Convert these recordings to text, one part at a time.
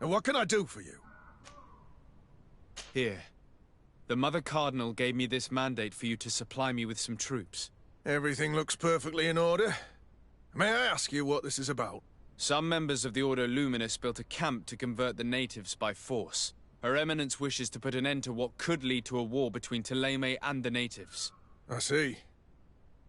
And what can I do for you? Here. The Mother Cardinal gave me this mandate for you to supply me with some troops. Everything looks perfectly in order. May I ask you what this is about? Some members of the Order Luminous built a camp to convert the natives by force. Her Eminence wishes to put an end to what could lead to a war between Thélème and the natives. I see.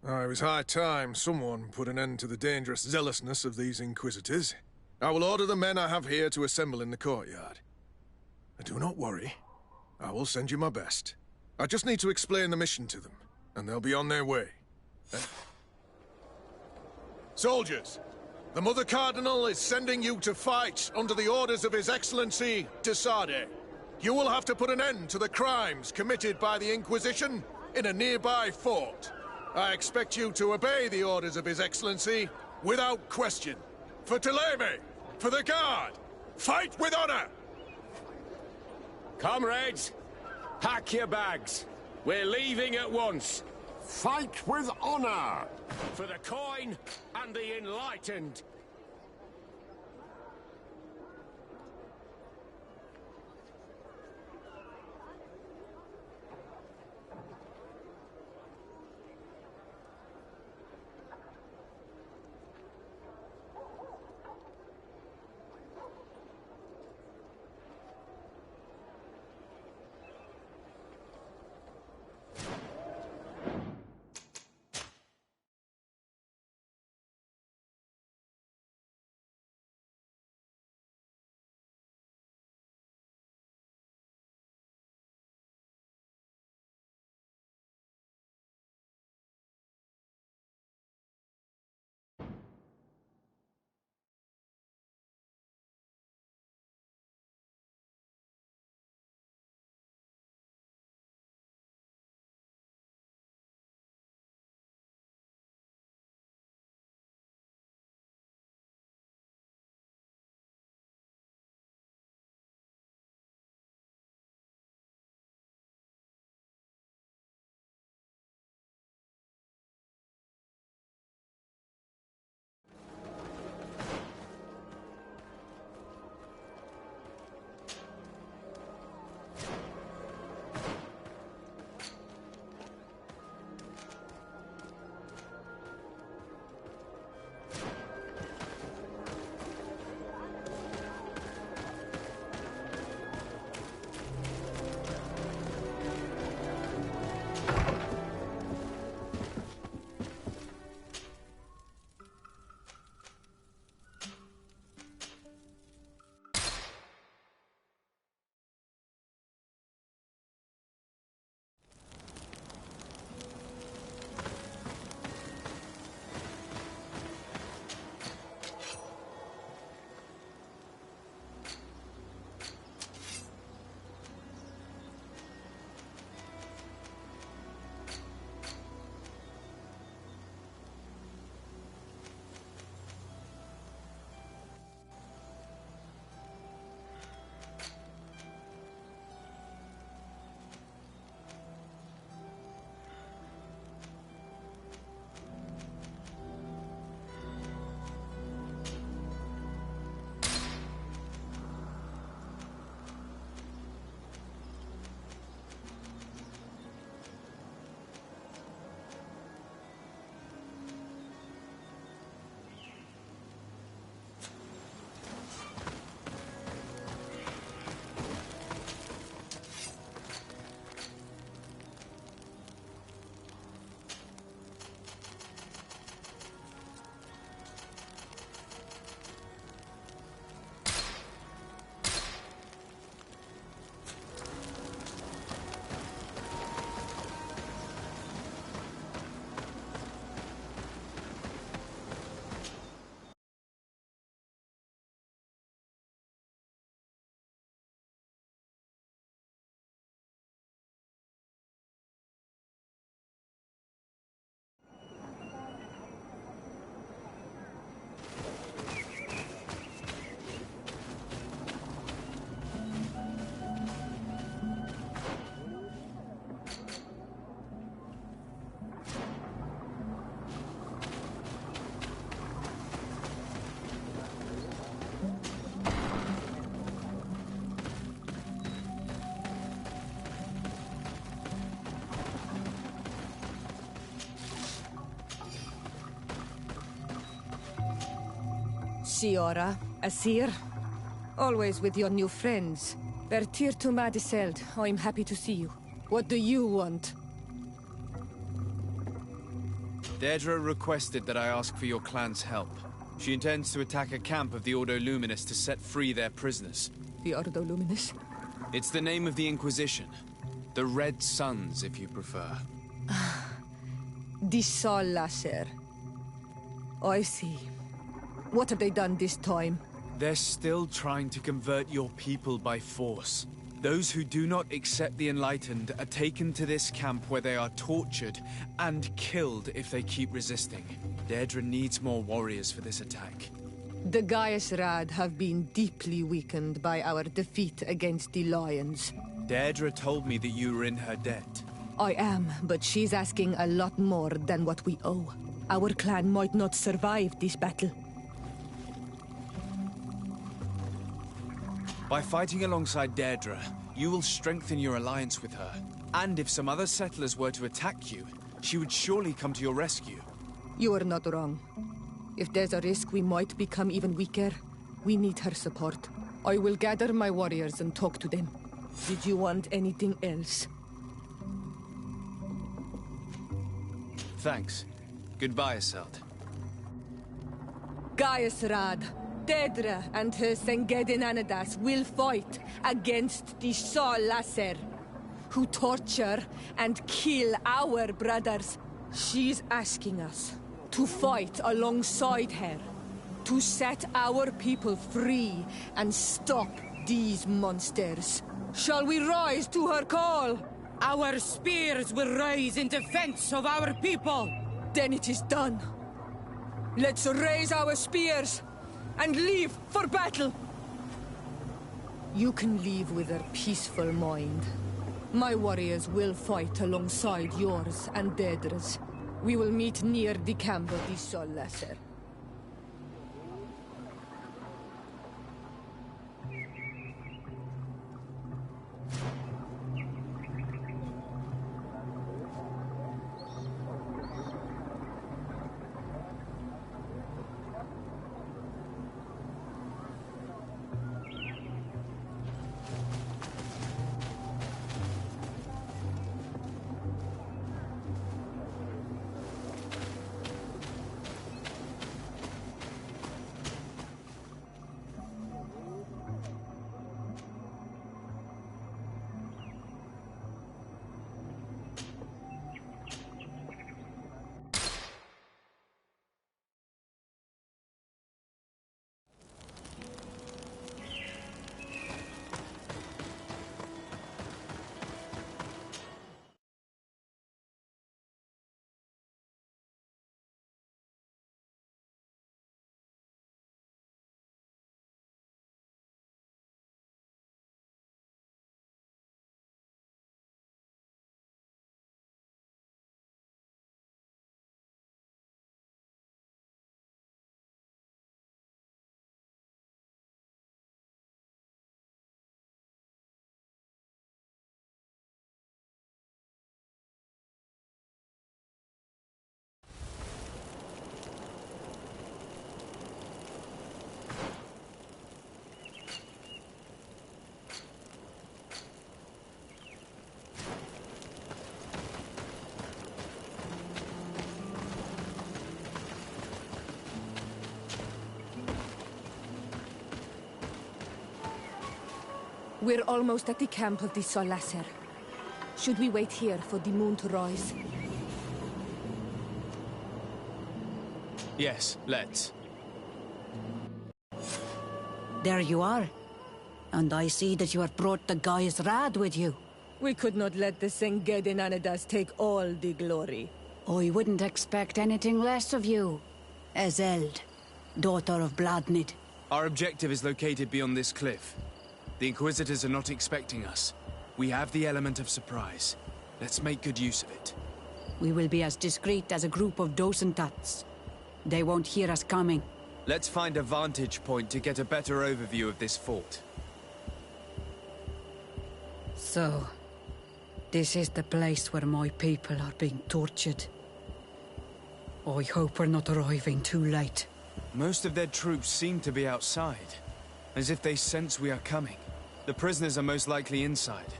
It was high time someone put an end to the dangerous zealousness of these Inquisitors. I will order the men I have here to assemble in the courtyard. Do not worry. I will send you my best. I just need to explain the mission to them, and they'll be on their way. Soldiers, the Mother Cardinal is sending you to fight under the orders of His Excellency de Sade. You will have to put an end to the crimes committed by the Inquisition in a nearby fort. I expect you to obey the orders of His Excellency without question. For Thélème, for the Guard, fight with honor! Comrades, pack your bags. We're leaving at once. Fight with honor! For the coin and the enlightened. Siora, Asir. Always with your new friends. Vertir to Madiseld, I'm happy to see you. What do you want? Deirdre requested that I ask for your clan's help. She intends to attack a camp of the Ordo Luminous to set free their prisoners. The Ordo Luminous? It's the name of the Inquisition. The Red Suns, if you prefer. The Sol Lasser. I see. What have they done this time? They're still trying to convert your people by force. Those who do not accept the Enlightened are taken to this camp where they are tortured and killed if they keep resisting. Deirdre needs more warriors for this attack. The Gaius Rad have been deeply weakened by our defeat against the Lions. Deirdre told me that you were in her debt. I am, but she's asking a lot more than what we owe. Our clan might not survive this battle. By fighting alongside Deirdre, you will strengthen your alliance with her. And if some other settlers were to attack you, she would surely come to your rescue. You are not wrong. If there's a risk we might become even weaker, we need her support. I will gather my warriors and talk to them. Did you want anything else? Thanks. Goodbye, Iselt. Gaius Rad, Deirdre and her Sengedin Anadas will fight against the Sol Lasser, who torture and kill our brothers. She's asking us to fight alongside her, to set our people free and stop these monsters. Shall we rise to her call? Our spears will rise in defense of our people. Then it is done. Let's raise our spears and leave for battle. You can leave with a peaceful mind. My warriors will fight alongside yours and Deirdre's. We will meet near the camp of the Sol Lasser. We're almost at the camp of the Sol Lasser. Should we wait here for the moon to rise? Yes, let's. There you are. And I see that you have brought the Gaius Rad with you. We could not let the Sengedin Anadas take all the glory. I wouldn't expect anything less of you. Ezeld, daughter of Bladnid. Our objective is located beyond this cliff. The Inquisitors are not expecting us. We have the element of surprise. Let's make good use of it. We will be as discreet as a group of docentats. They won't hear us coming. Let's find a vantage point to get a better overview of this fort. So, this is the place where my people are being tortured. I hope we're not arriving too late. Most of their troops seem to be outside, as if they sense we are coming. The prisoners are most likely inside,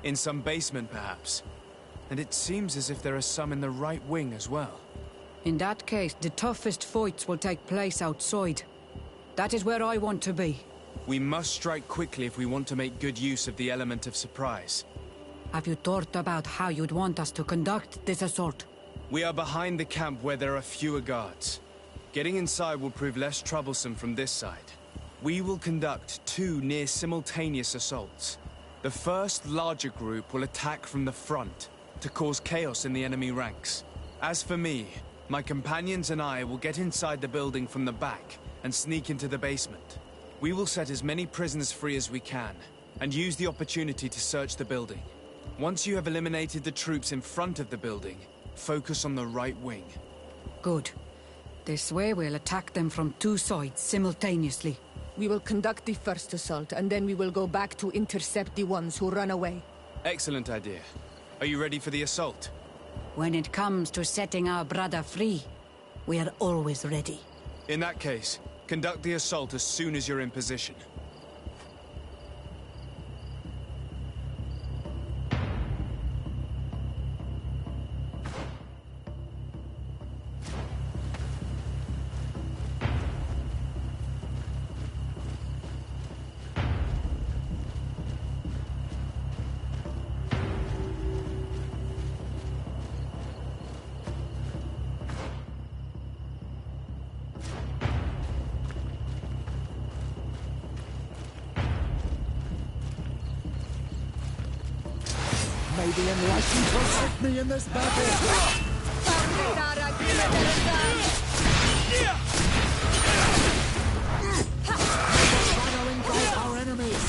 in some basement perhaps. And it seems as if there are some in the right wing as well. In that case, the toughest fights will take place outside. That is where I want to be. We must strike quickly if we want to make good use of the element of surprise. Have you thought about how you'd want us to conduct this assault? We are behind the camp where there are fewer guards. Getting inside will prove less troublesome from this side. We will conduct 2 near-simultaneous assaults. The first larger group will attack from the front to cause chaos in the enemy ranks. As for me, my companions and I will get inside the building from the back and sneak into the basement. We will set as many prisoners free as we can and use the opportunity to search the building. Once you have eliminated the troops in front of the building, focus on the right wing. Good. This way we'll attack them from 2 sides simultaneously. We will conduct the first assault, and then we will go back to intercept the ones who run away. Excellent idea. Are you ready for the assault? When it comes to setting our brother free, we are always ready. In that case, conduct the assault as soon as you're in position. May the enlightened protect me in this battle! Shadowing by our enemies!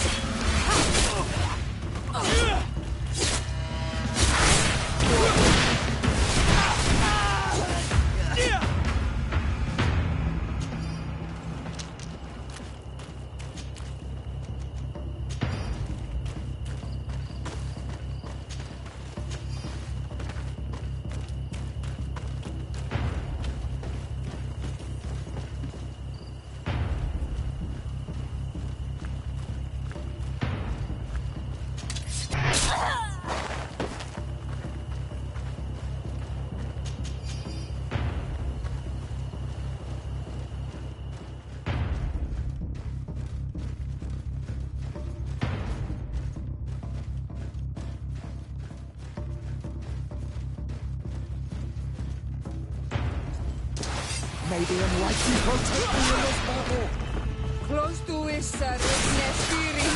May the enlightened protect me in this battle! Close to Issa, Nestiri.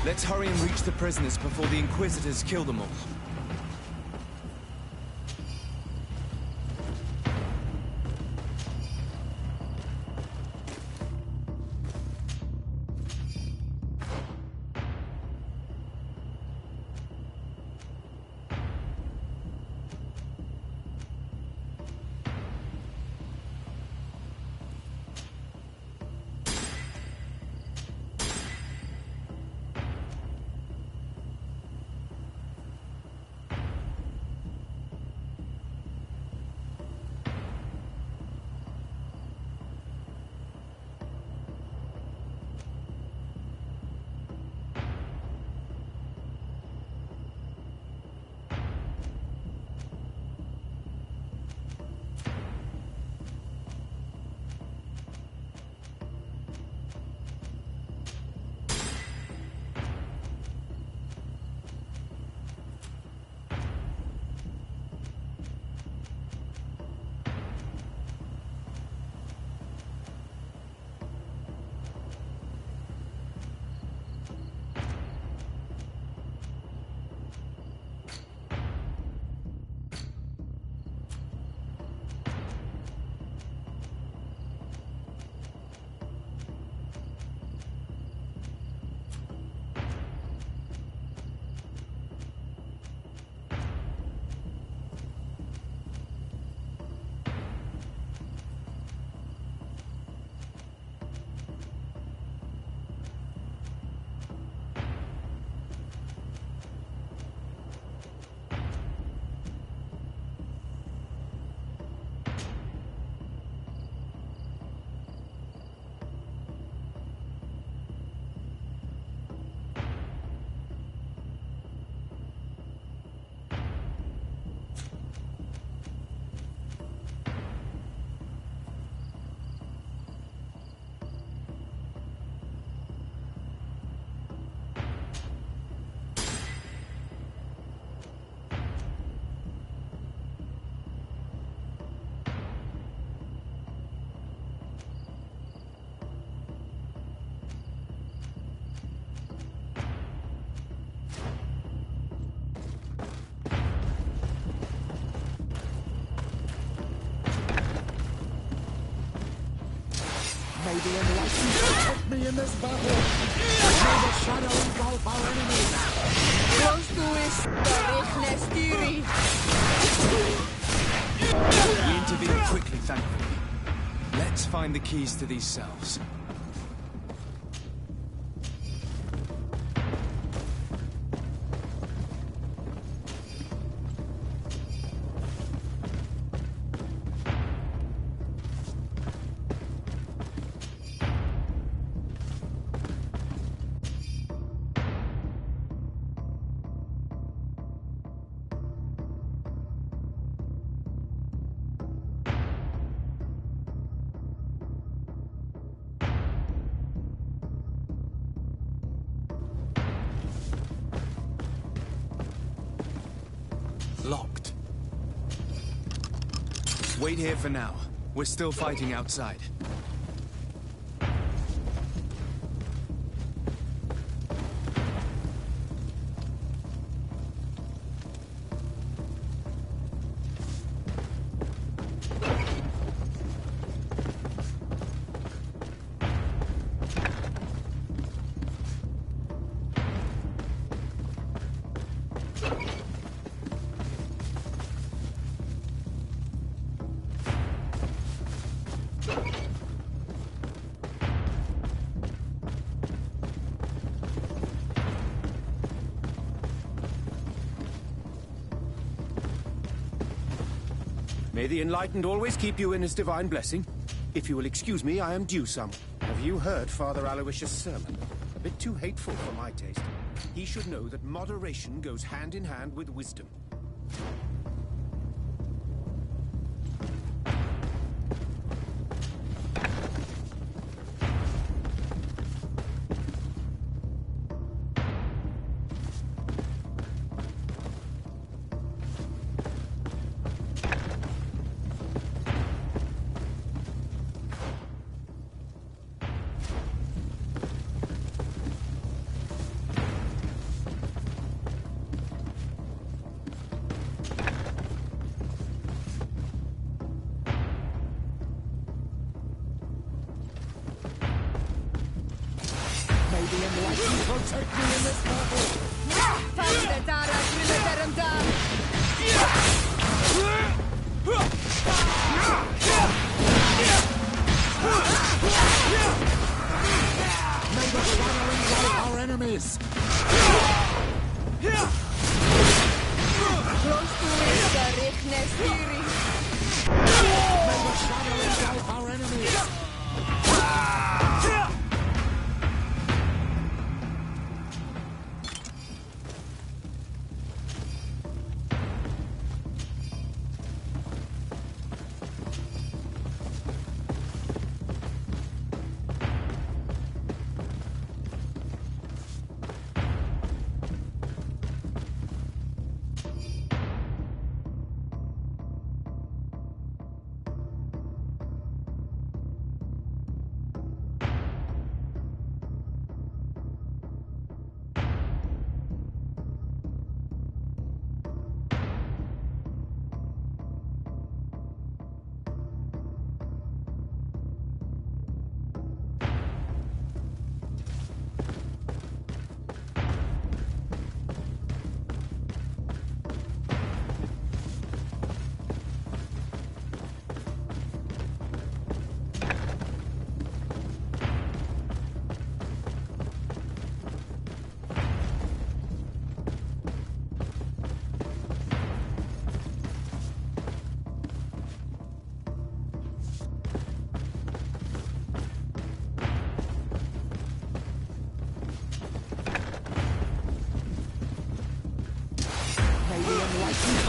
Let's hurry and reach the prisoners before the Inquisitors kill them all. May the enlightened protect me in this battle. May the shadow engulf our enemies. Close to us, Nestiri. We intervened quickly, thankfully. Let's find the keys to these cells. Locked. Wait here for now. We're still fighting outside. May the Enlightened always keep you in his divine blessing. If you will excuse me, I am due some. Have you heard Father Aloysius' sermon? A bit too hateful for my taste. He should know that moderation goes hand in hand with wisdom. May the enlightened protect me in this battle. May the shadow engulf our enemies. Close to us, Nestiri. May the shadow engulf our enemies.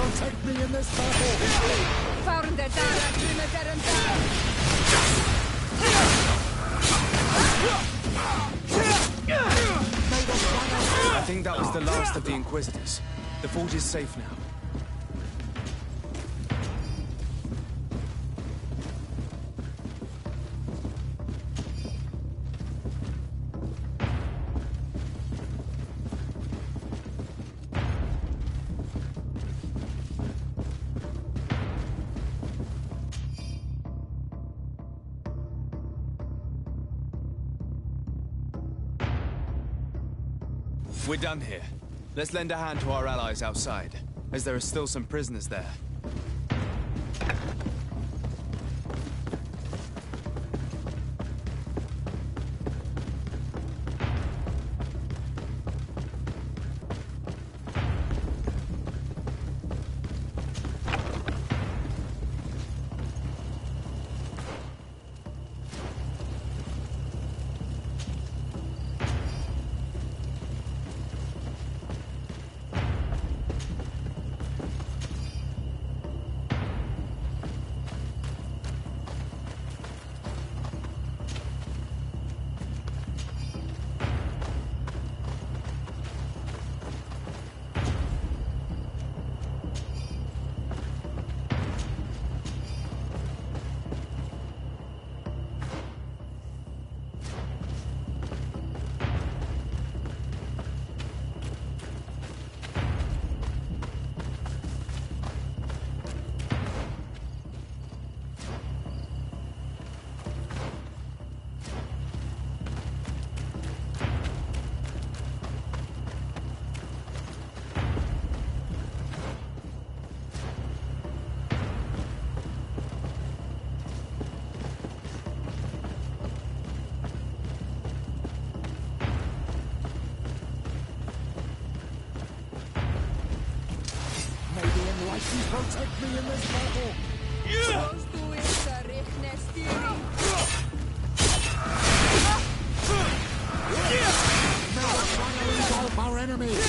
Protect me in this battle! Found the Dara I think that was the last of the Inquisitors. The fort is safe now. We're done here. Let's lend a hand to our allies outside, as there are still some prisoners there. Protect me in this battle! Close to it, Richtner steering. Now try to engulf our enemies!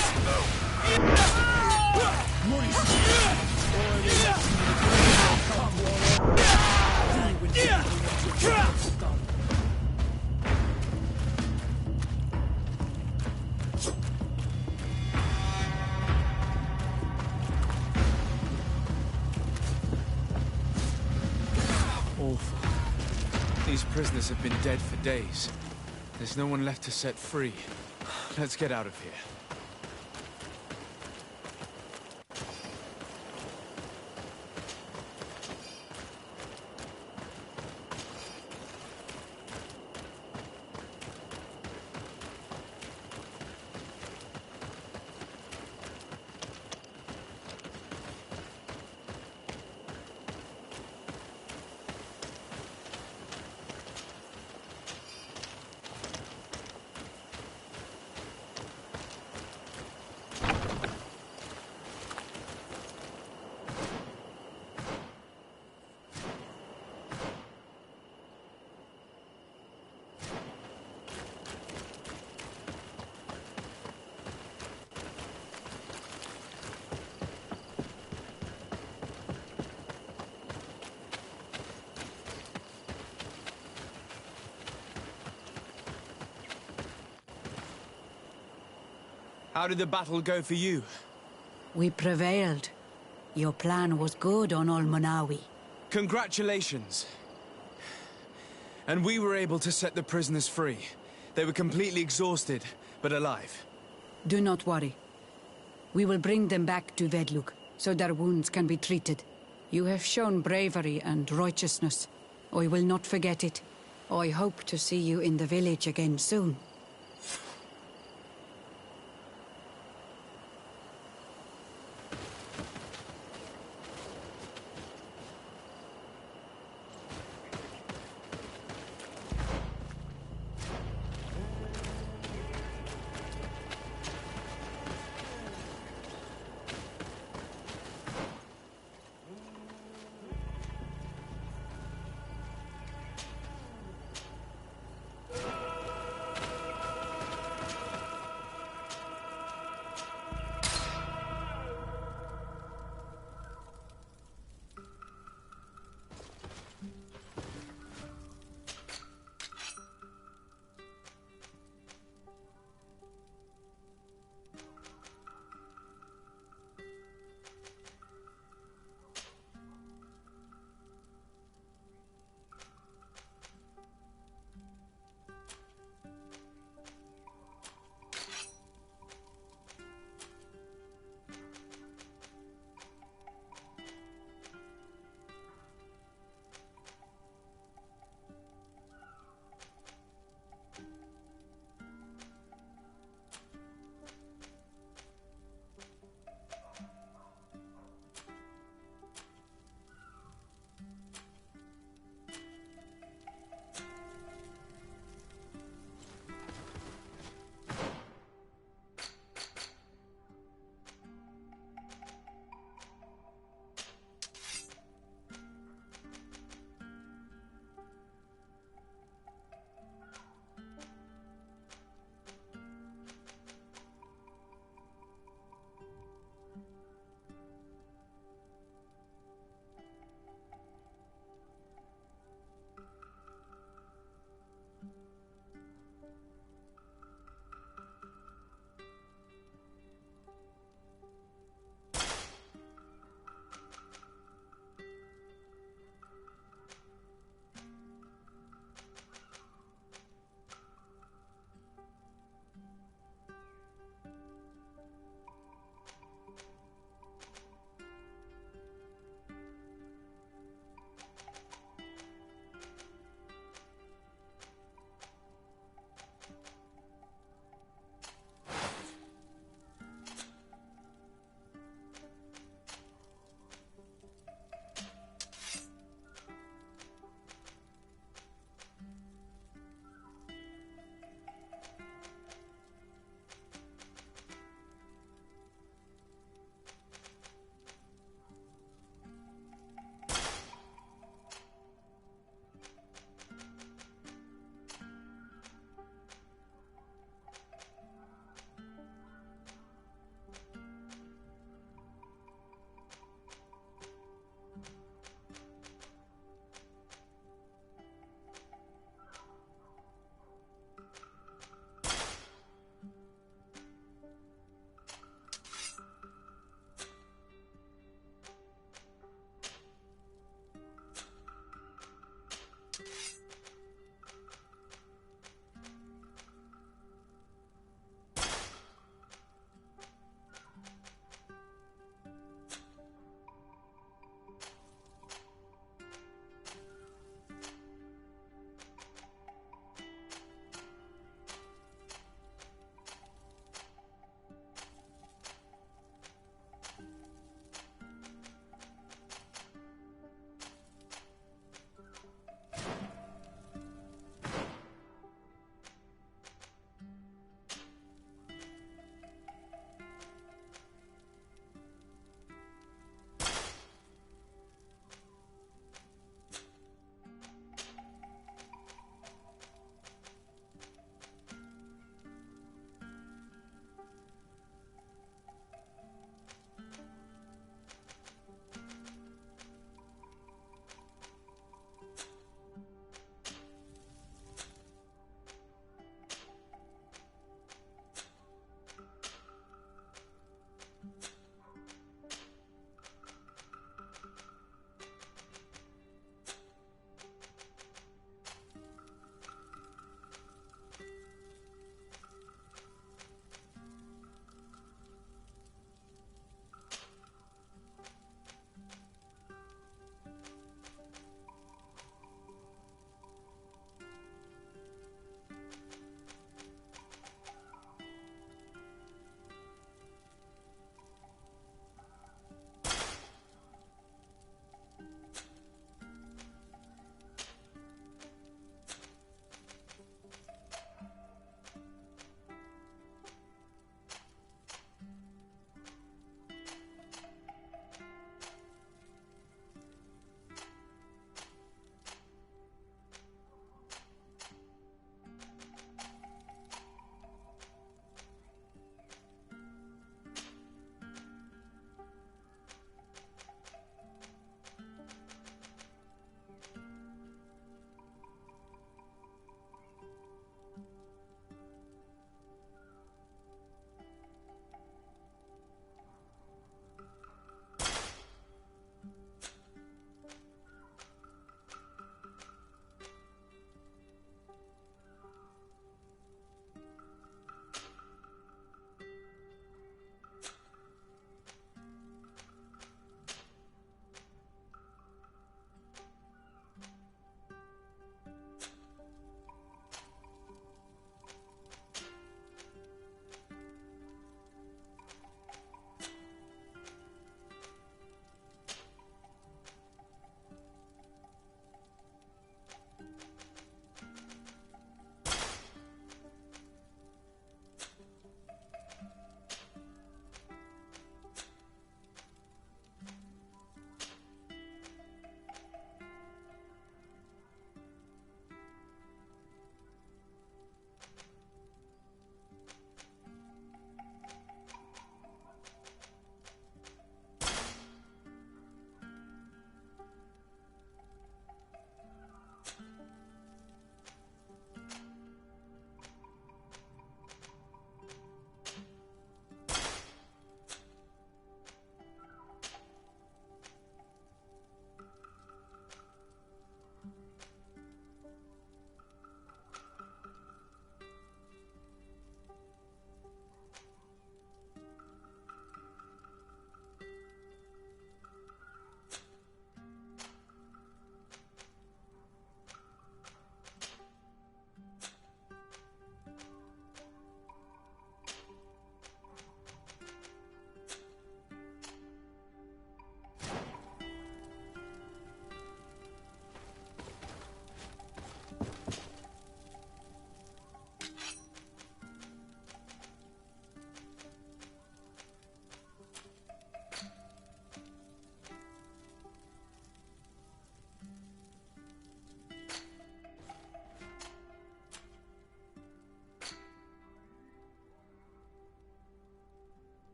Awful. These prisoners have been dead for days. There's no one left to set free. Let's get out of here. How did the battle go for you? We prevailed. Your plan was good on Olmanawi. Congratulations. And we were able to set the prisoners free. They were completely exhausted, but alive. Do not worry. We will bring them back to Vedlug, so their wounds can be treated. You have shown bravery and righteousness. I will not forget it. I hope to see you in the village again soon.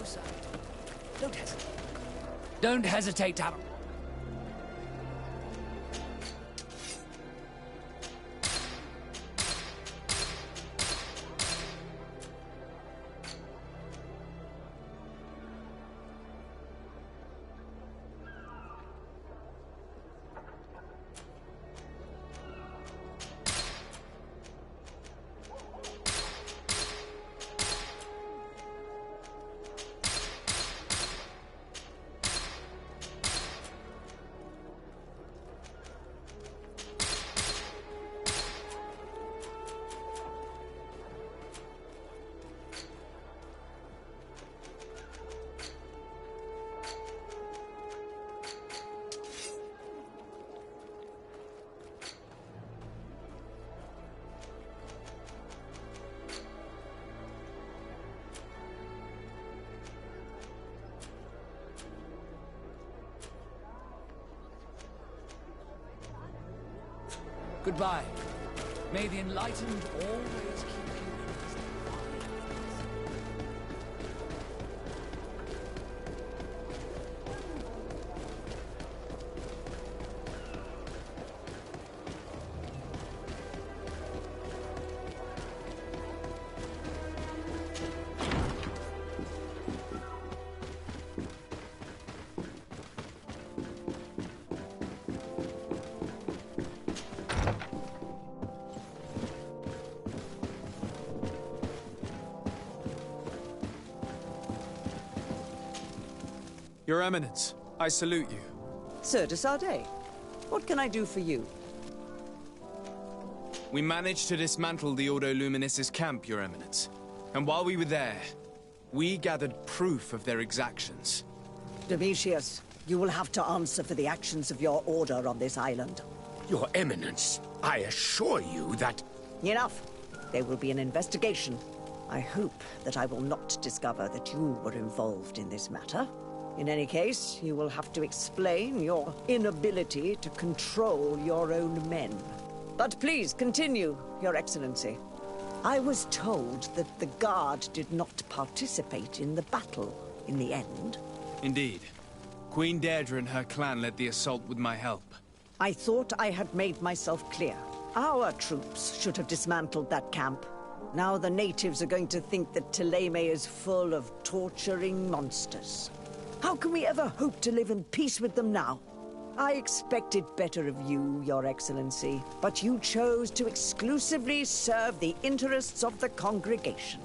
closer. Don't hesitate. Don't hesitate, Talon. Goodbye. May the enlightened always keep you in his divine Your Eminence, I salute you. Sir de Sardet, what can I do for you? We managed to dismantle the Ordo Luminis' camp, Your Eminence. And while we were there, we gathered proof of their exactions. Domitius, you will have to answer for the actions of your order on this island. Your Eminence, I assure you that... Enough. There will be an investigation. I hope that I will not discover that you were involved in this matter. In any case, you will have to explain your inability to control your own men. But please continue, Your Excellency. I was told that the Guard did not participate in the battle in the end. Indeed. Queen Deirdre and her clan led the assault with my help. I thought I had made myself clear. Our troops should have dismantled that camp. Now the natives are going to think that Thélème is full of torturing monsters. How can we ever hope to live in peace with them now? I expected better of you, Your Excellency, but you chose to exclusively serve the interests of the congregation.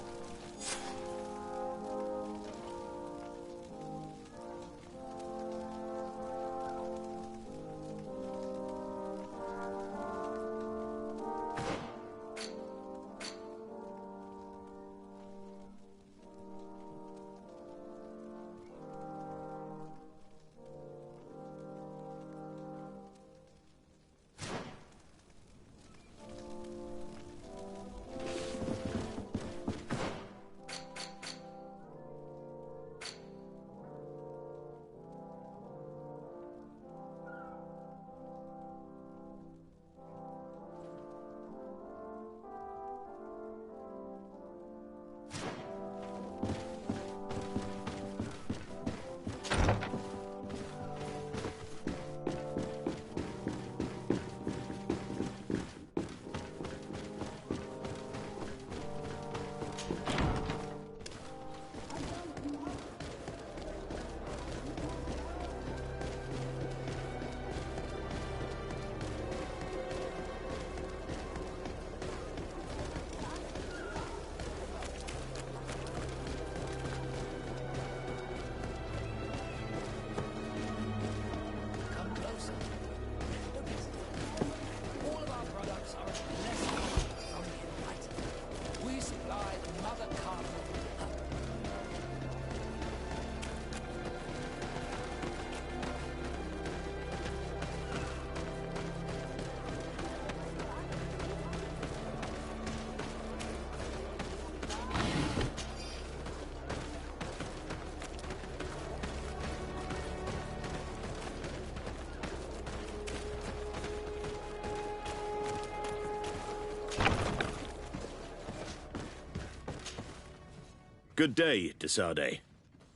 Good day, de Sardet.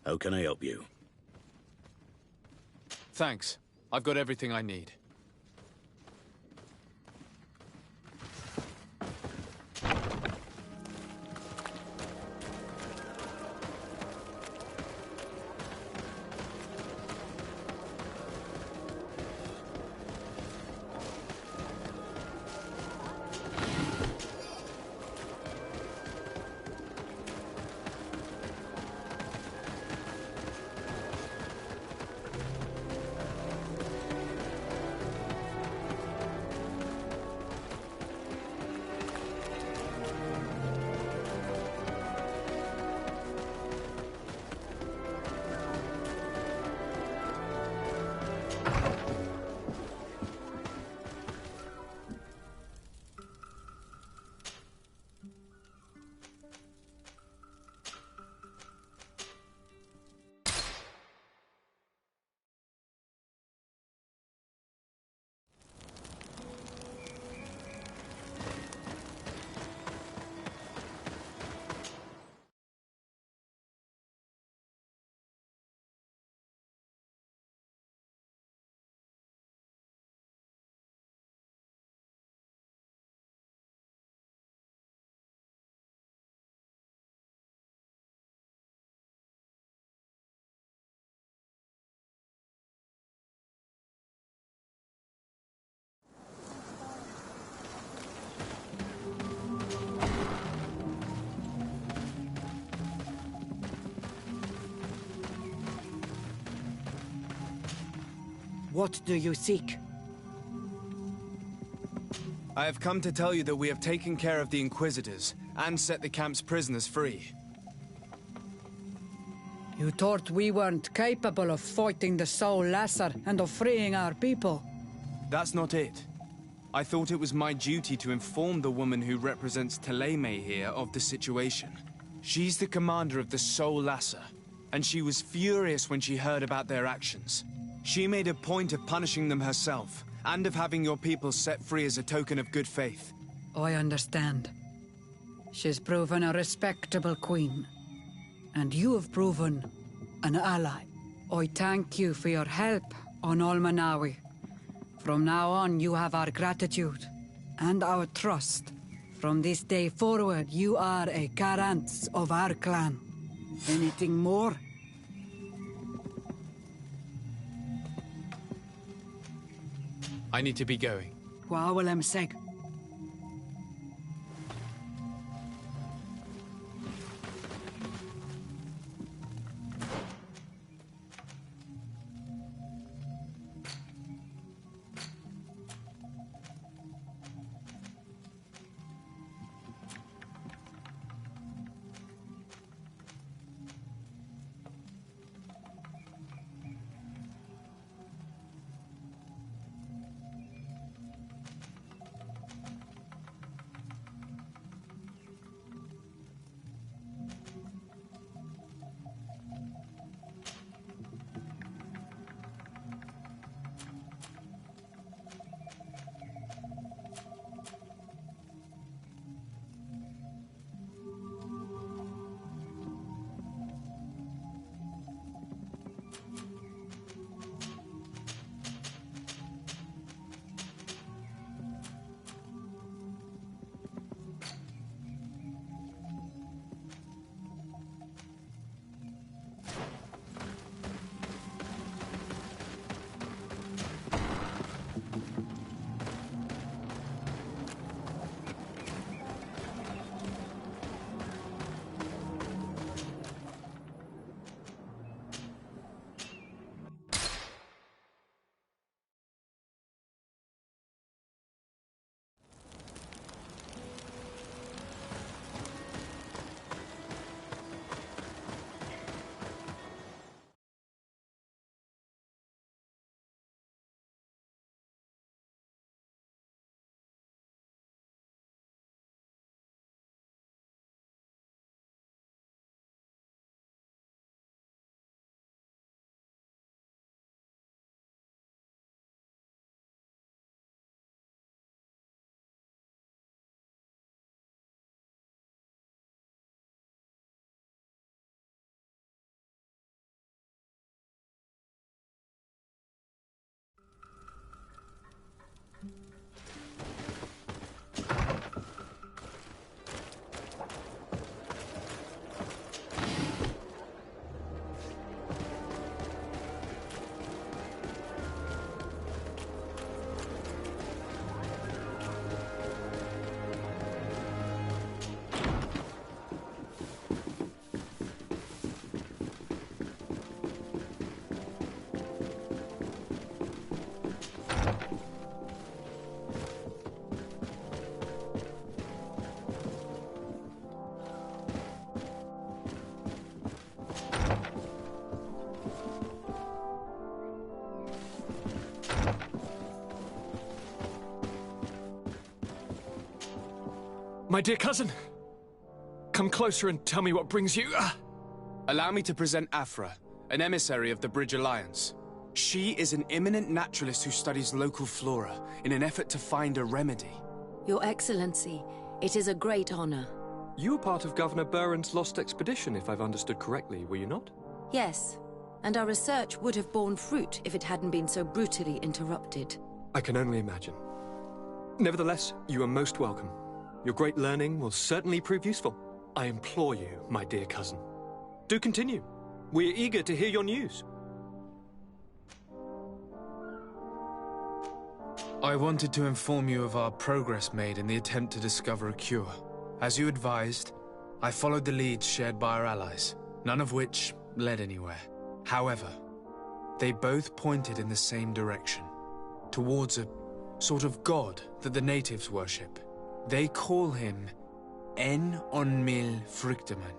How can I help you? Thanks. I've got everything I need. What do you seek? I have come to tell you that we have taken care of the Inquisitors and set the camp's prisoners free. You thought we weren't capable of fighting the Soul Lasser and of freeing our people? That's not it. I thought it was my duty to inform the woman who represents Teleme here of the situation. She's the commander of the Soul Lasser, and she was furious when she heard about their actions. She made a point of punishing them herself, and of having your people set free as a token of good faith. I understand. She's proven a respectable queen. And you have proven an ally. I thank you for your help on Almanawi. From now on, you have our gratitude and our trust. From this day forward, you are a Garant of our clan. Anything more? I need to be going. Gwawalem seg. My dear cousin, come closer and tell me what brings you... Allow me to present Afra, an emissary of the Bridge Alliance. She is an eminent naturalist who studies local flora in an effort to find a remedy. Your Excellency, it is a great honor. You were part of Governor Buren's lost expedition, if I've understood correctly, were you not? Yes, and our research would have borne fruit if it hadn't been so brutally interrupted. I can only imagine. Nevertheless, you are most welcome. Your great learning will certainly prove useful. I implore you, my dear cousin. Do continue. We are eager to hear your news. I wanted to inform you of our progress made in the attempt to discover a cure. As you advised, I followed the leads shared by our allies, none of which led anywhere. However, they both pointed in the same direction, towards a sort of god that the natives worship. They call him En Onmil Frictaman,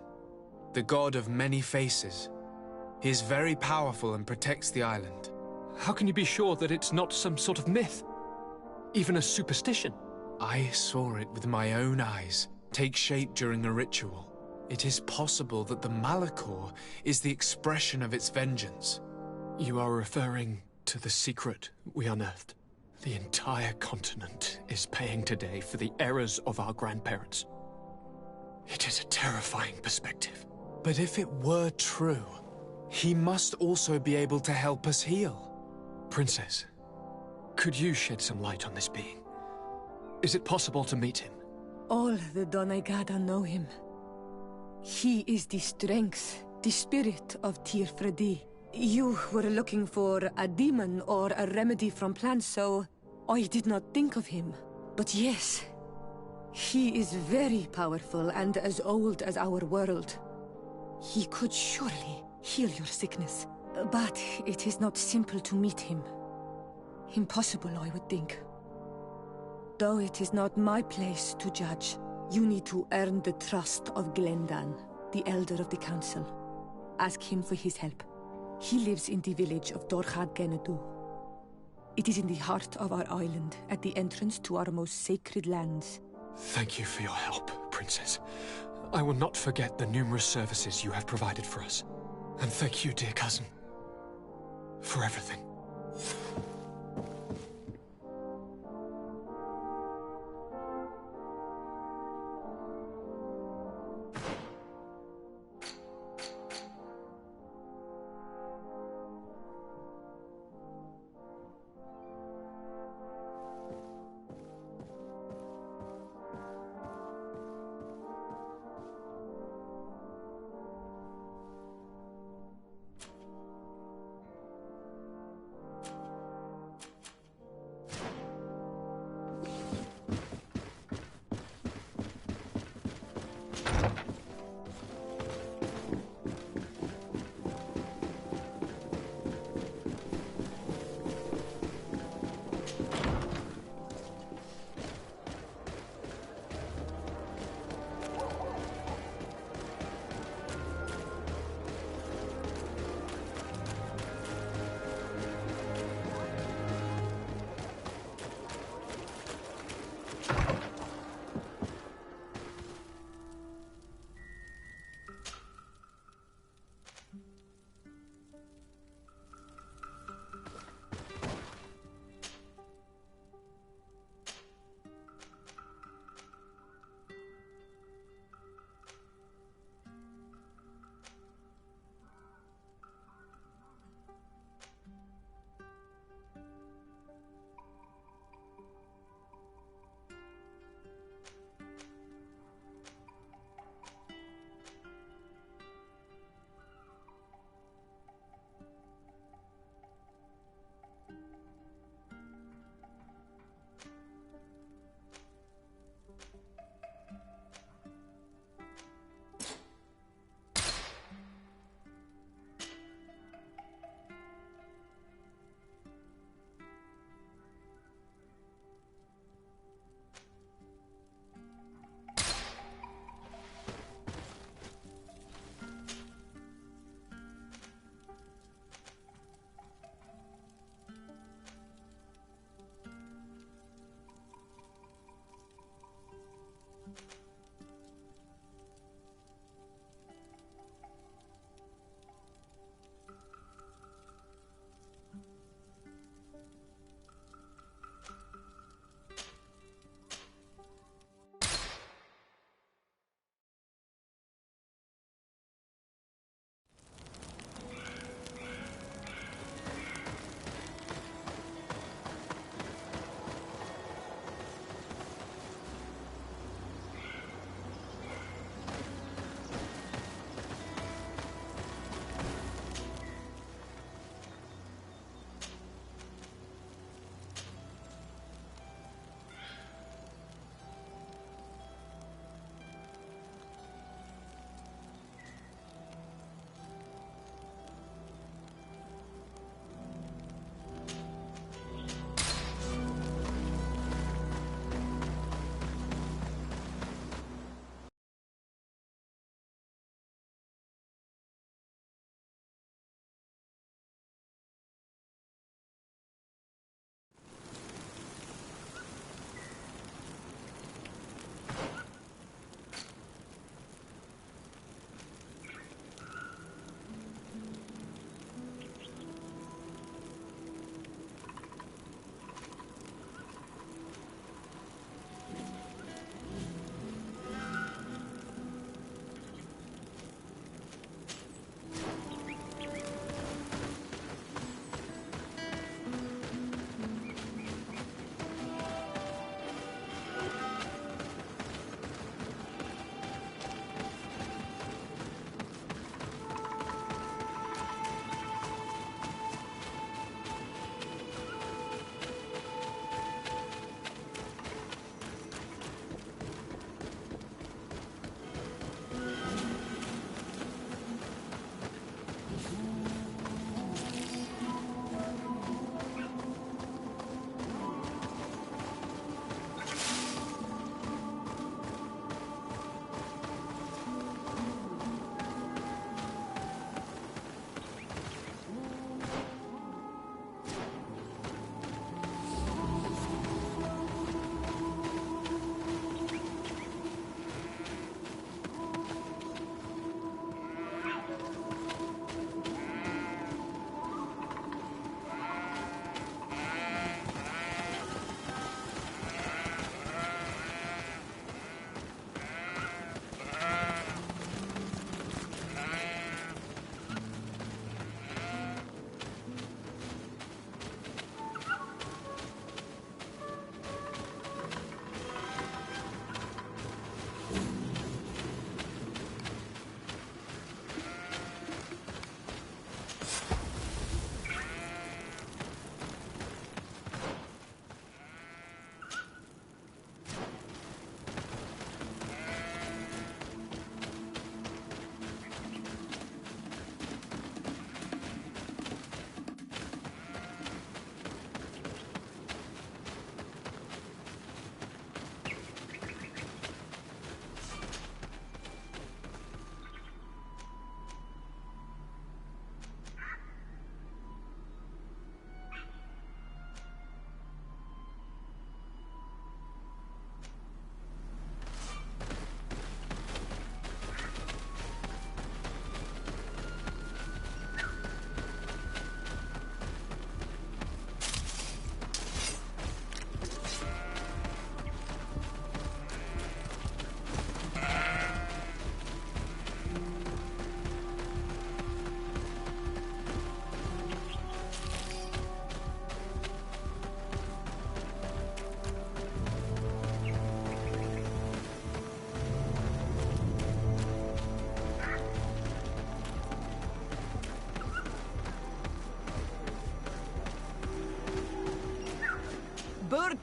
the god of many faces. He is very powerful and protects the island. How can you be sure that it's not some sort of myth? Even a superstition? I saw it with my own eyes take shape during a ritual. It is possible that the Malachor is the expression of its vengeance. You are referring to the secret we unearthed. The entire continent is paying today for the errors of our grandparents. It is a terrifying perspective. But if it were true, he must also be able to help us heal. Princess, could you shed some light on this being? Is it possible to meet him? All the Doneigada know him. He is the strength, the spirit of Tirfredi. You were looking for a demon or a remedy from plants, so I did not think of him. But yes, he is very powerful and as old as our world. He could surely heal your sickness. But it is not simple to meet him. Impossible, I would think. Though it is not my place to judge, you need to earn the trust of Glendan, the Elder of the Council. Ask him for his help. He lives in the village of Dorchad Genadu. It is in the heart of our island, at the entrance to our most sacred lands. Thank you for your help, Princess. I will not forget the numerous services you have provided for us. And thank you, dear cousin, for everything.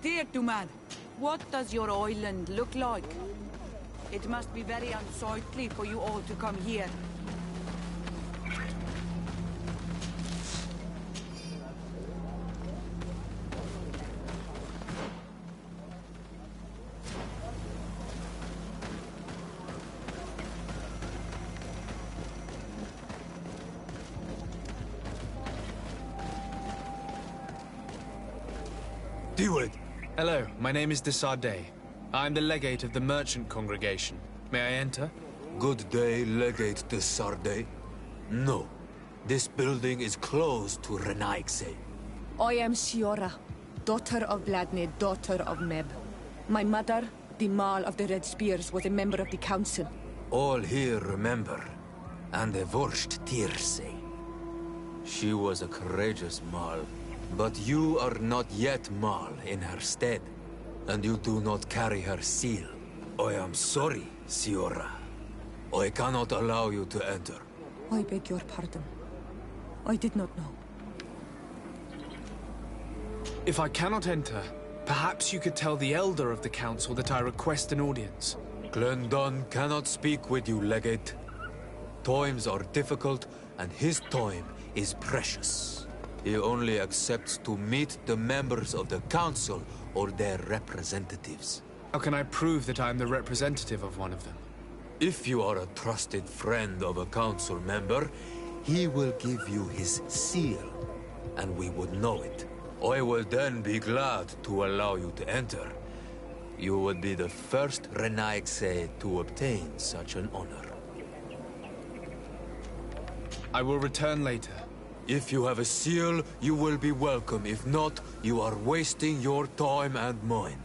dear to man. What does your island look like? It must be very unsightly for you all to come here. Do it! Hello, my name is Desardet. I'm the legate of the merchant congregation. May I enter? Good day, Legate Desardet. No. This building is closed to Renaigse. I am Siora, daughter of Vladne, daughter of Meb. My mother, the Mal of the Red Spears, was a member of the council. All here remember, and the Vorst Tirse. She was a courageous Mal, but you are not yet Mal in her stead, and you do not carry her seal. I am sorry, Siora. I cannot allow you to enter. I beg your pardon. I did not know. If I cannot enter, perhaps you could tell the Elder of the Council that I request an audience. Glendon cannot speak with you, Legate. Times are difficult, and his time is precious. He only accepts to meet the members of the Council or their representatives. How can I prove that I am the representative of one of them? If you are a trusted friend of a Council member, he will give you his seal, and we would know it. I will then be glad to allow you to enter. You would be the first Renaigse to obtain such an honor. I will return later. If you have a seal, you will be welcome. If not, you are wasting your time and mine.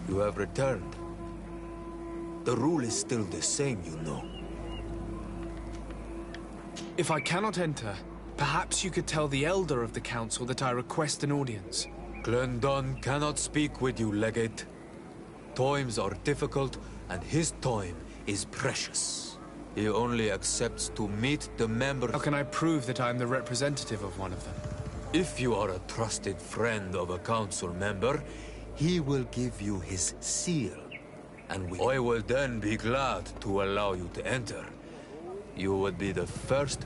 You have returned. The rule is still the same, you know. If I cannot enter, perhaps you could tell the Elder of the Council that I request an audience. Glendon cannot speak with you, Legate. Times are difficult, and his time is precious. He only accepts to meet the members. How can I prove that I am the representative of one of them? If you are a trusted friend of a council member, he will give you his seal. And I will then be glad to allow you to enter. You would be the first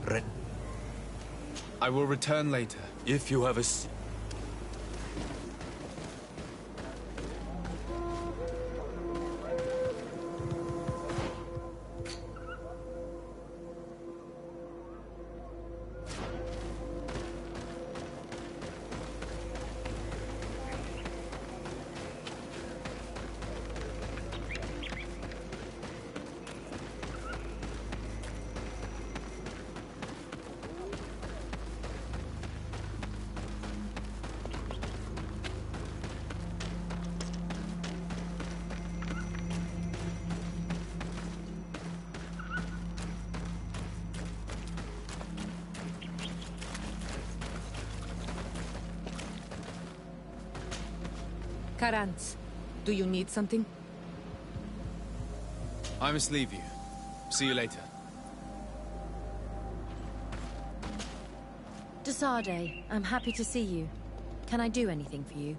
I will return later. If you have a... Karantz, do you need something? I must leave you. See you later. Desade, I'm happy to see you. Can I do anything for you?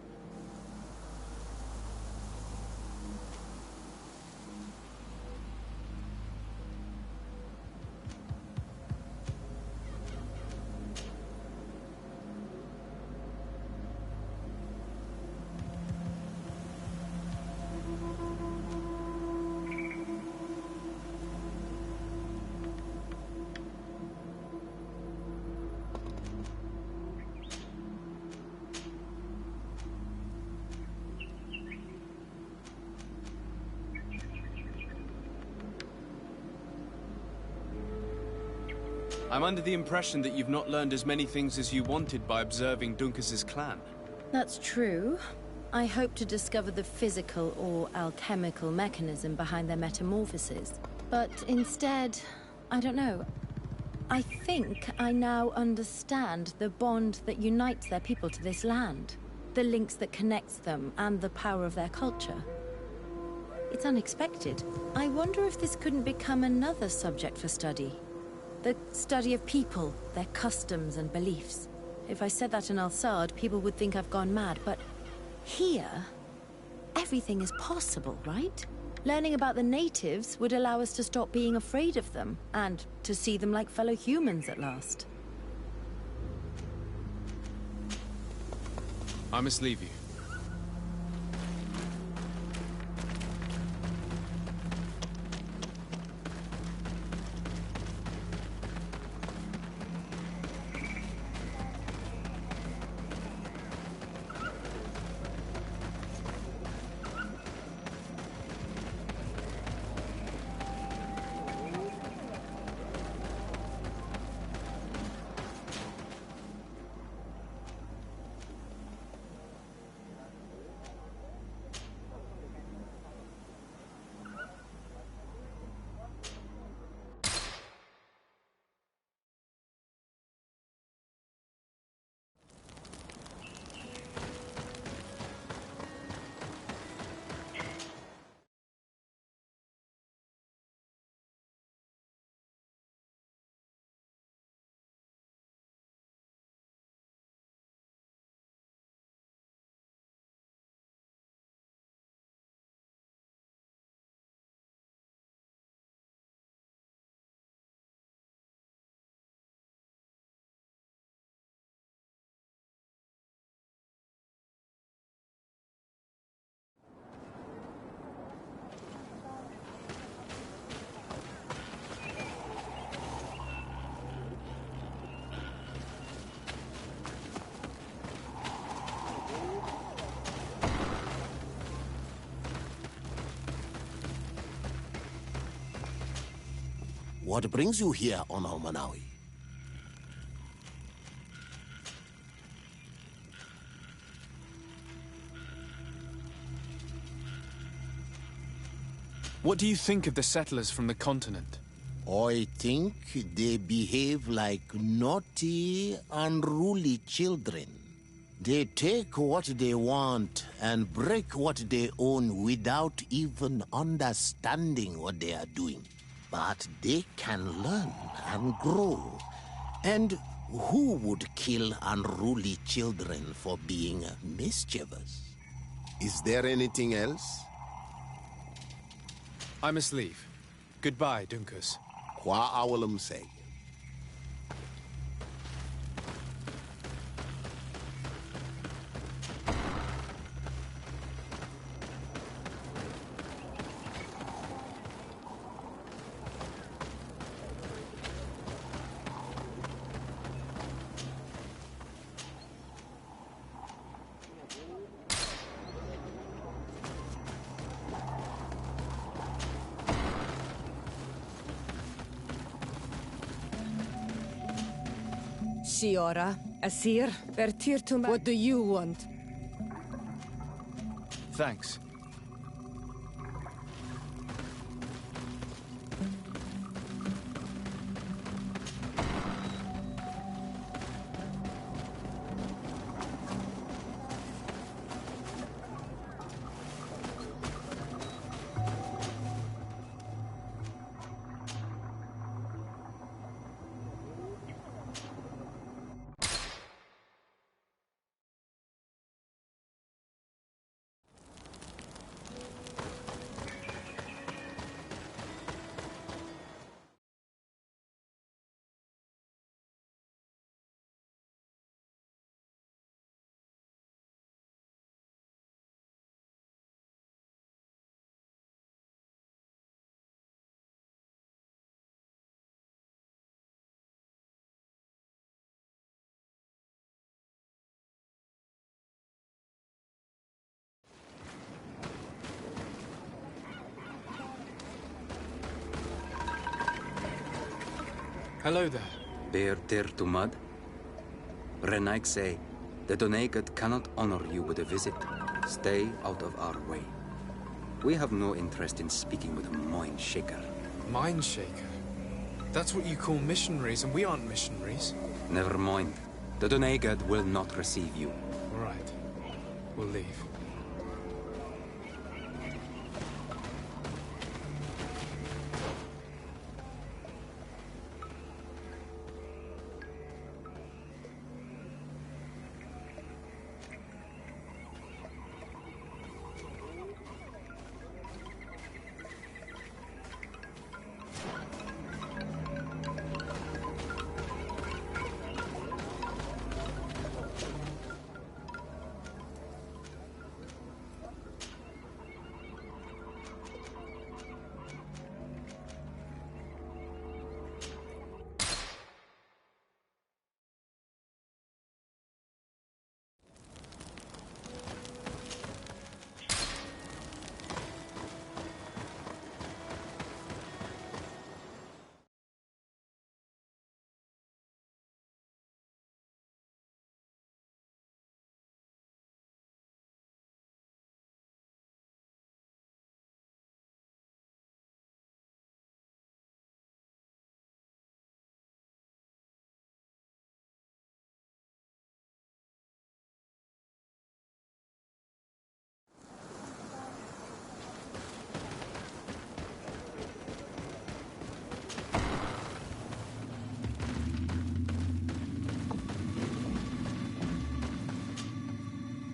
I'm under the impression that you've not learned as many things as you wanted by observing Duncas's clan. That's true. I hope to discover the physical or alchemical mechanism behind their metamorphoses. But instead, I don't know. I think I now understand the bond that unites their people to this land. The links that connects them and the power of their culture. It's unexpected. I wonder if this couldn't become another subject for study. The study of people, their customs and beliefs. If I said that in Al-Sad, people would think I've gone mad, but here, everything is possible, right? Learning about the natives would allow us to stop being afraid of them, and to see them like fellow humans at last. I must leave you. What brings you here on Manawi? What do you think of the settlers from the continent? I think they behave like naughty, unruly children. They take what they want and break what they own without even understanding what they are doing. But they can learn and grow. And who would kill unruly children for being mischievous? Is there anything else? I must leave. Goodbye, Dunkus. Qua awalum say. Siora, Asir, Vertirtum. What do you want? Thanks. Hello there. Bear ter to mud? Renaik say, the Donegat cannot honor you with a visit. Stay out of our way. We have no interest in speaking with a mind shaker. Mind shaker? That's what you call missionaries, and we aren't missionaries. Never mind. The Donegat will not receive you. All right. We'll leave.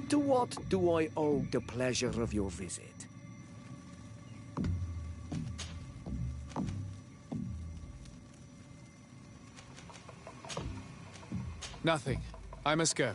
To what do I owe the pleasure of your visit? Nothing. I must go.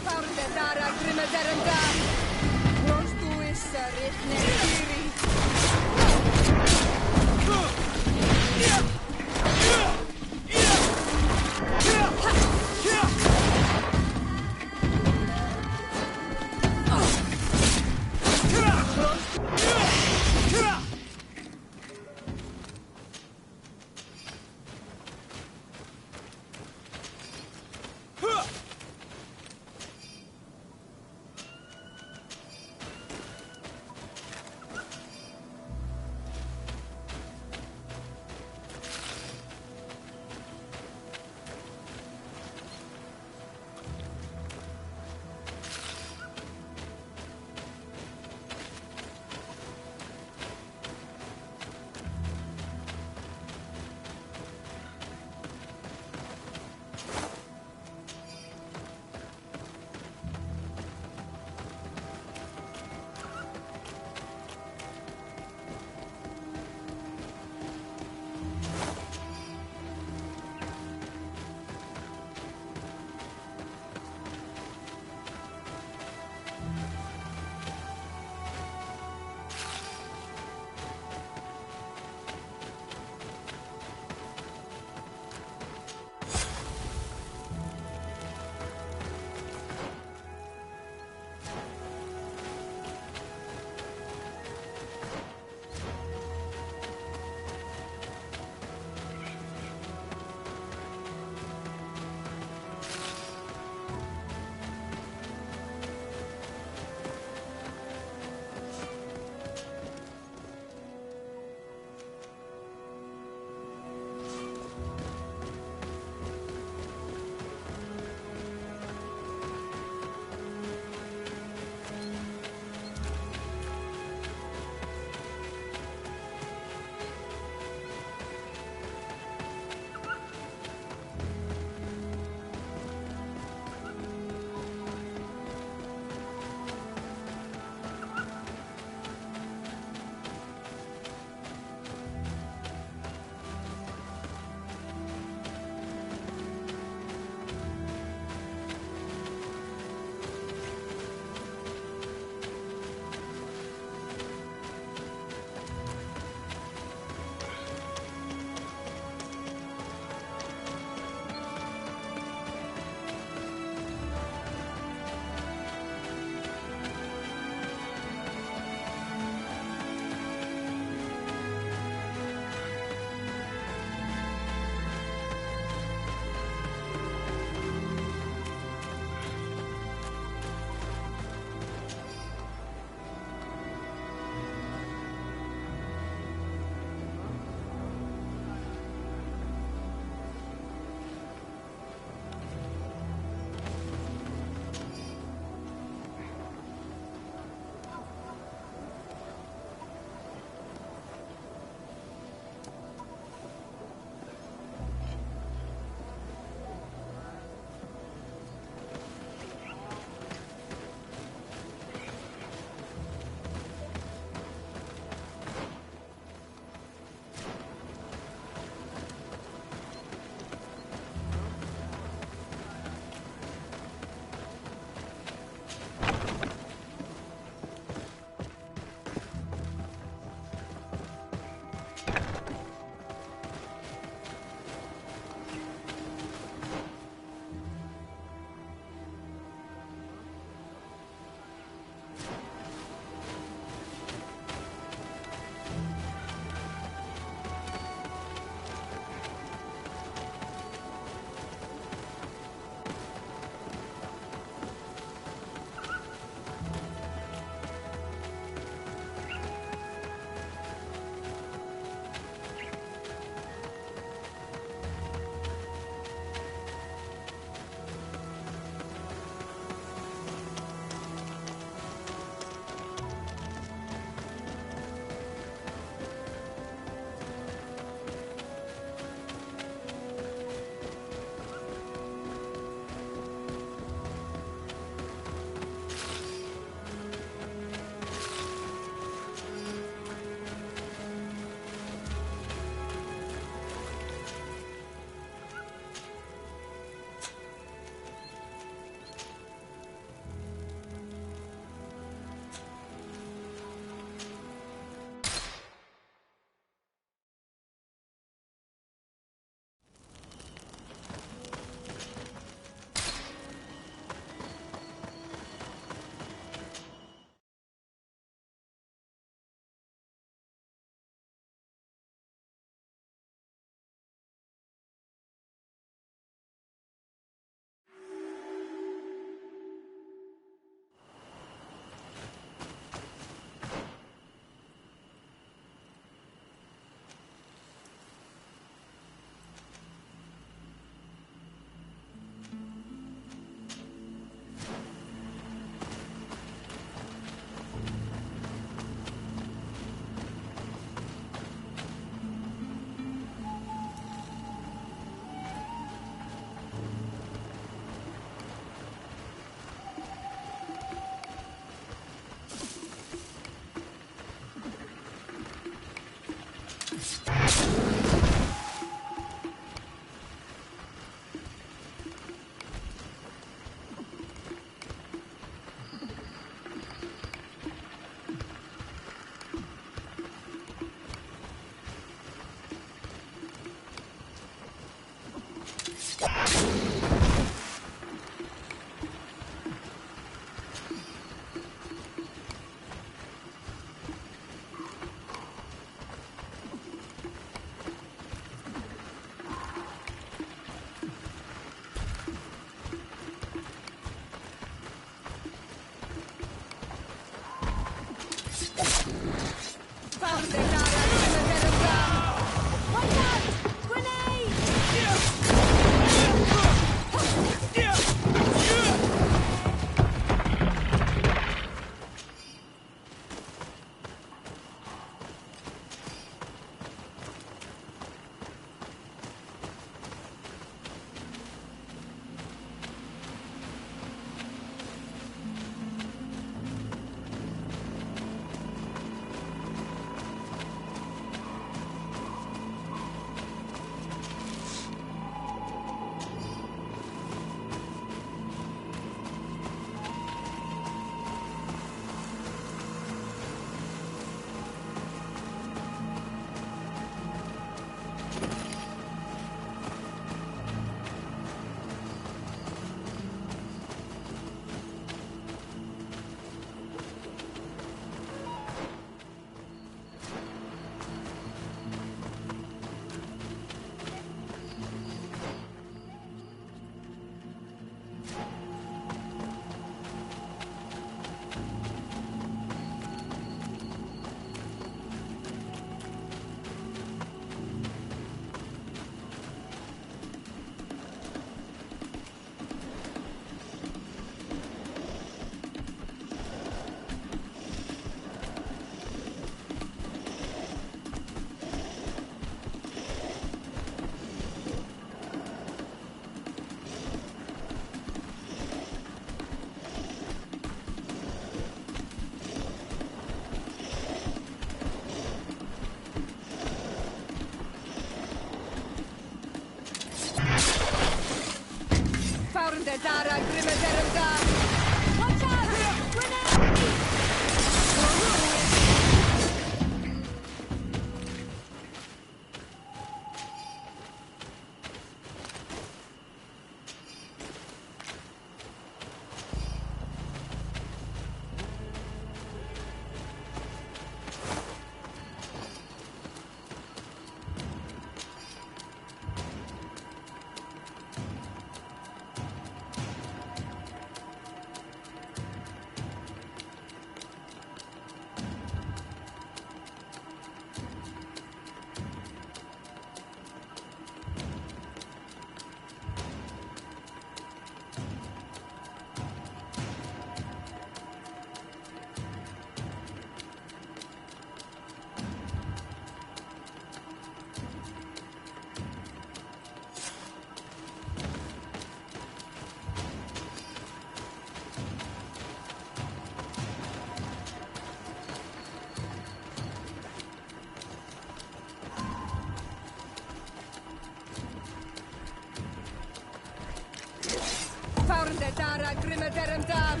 Dara Grimaderum Dam!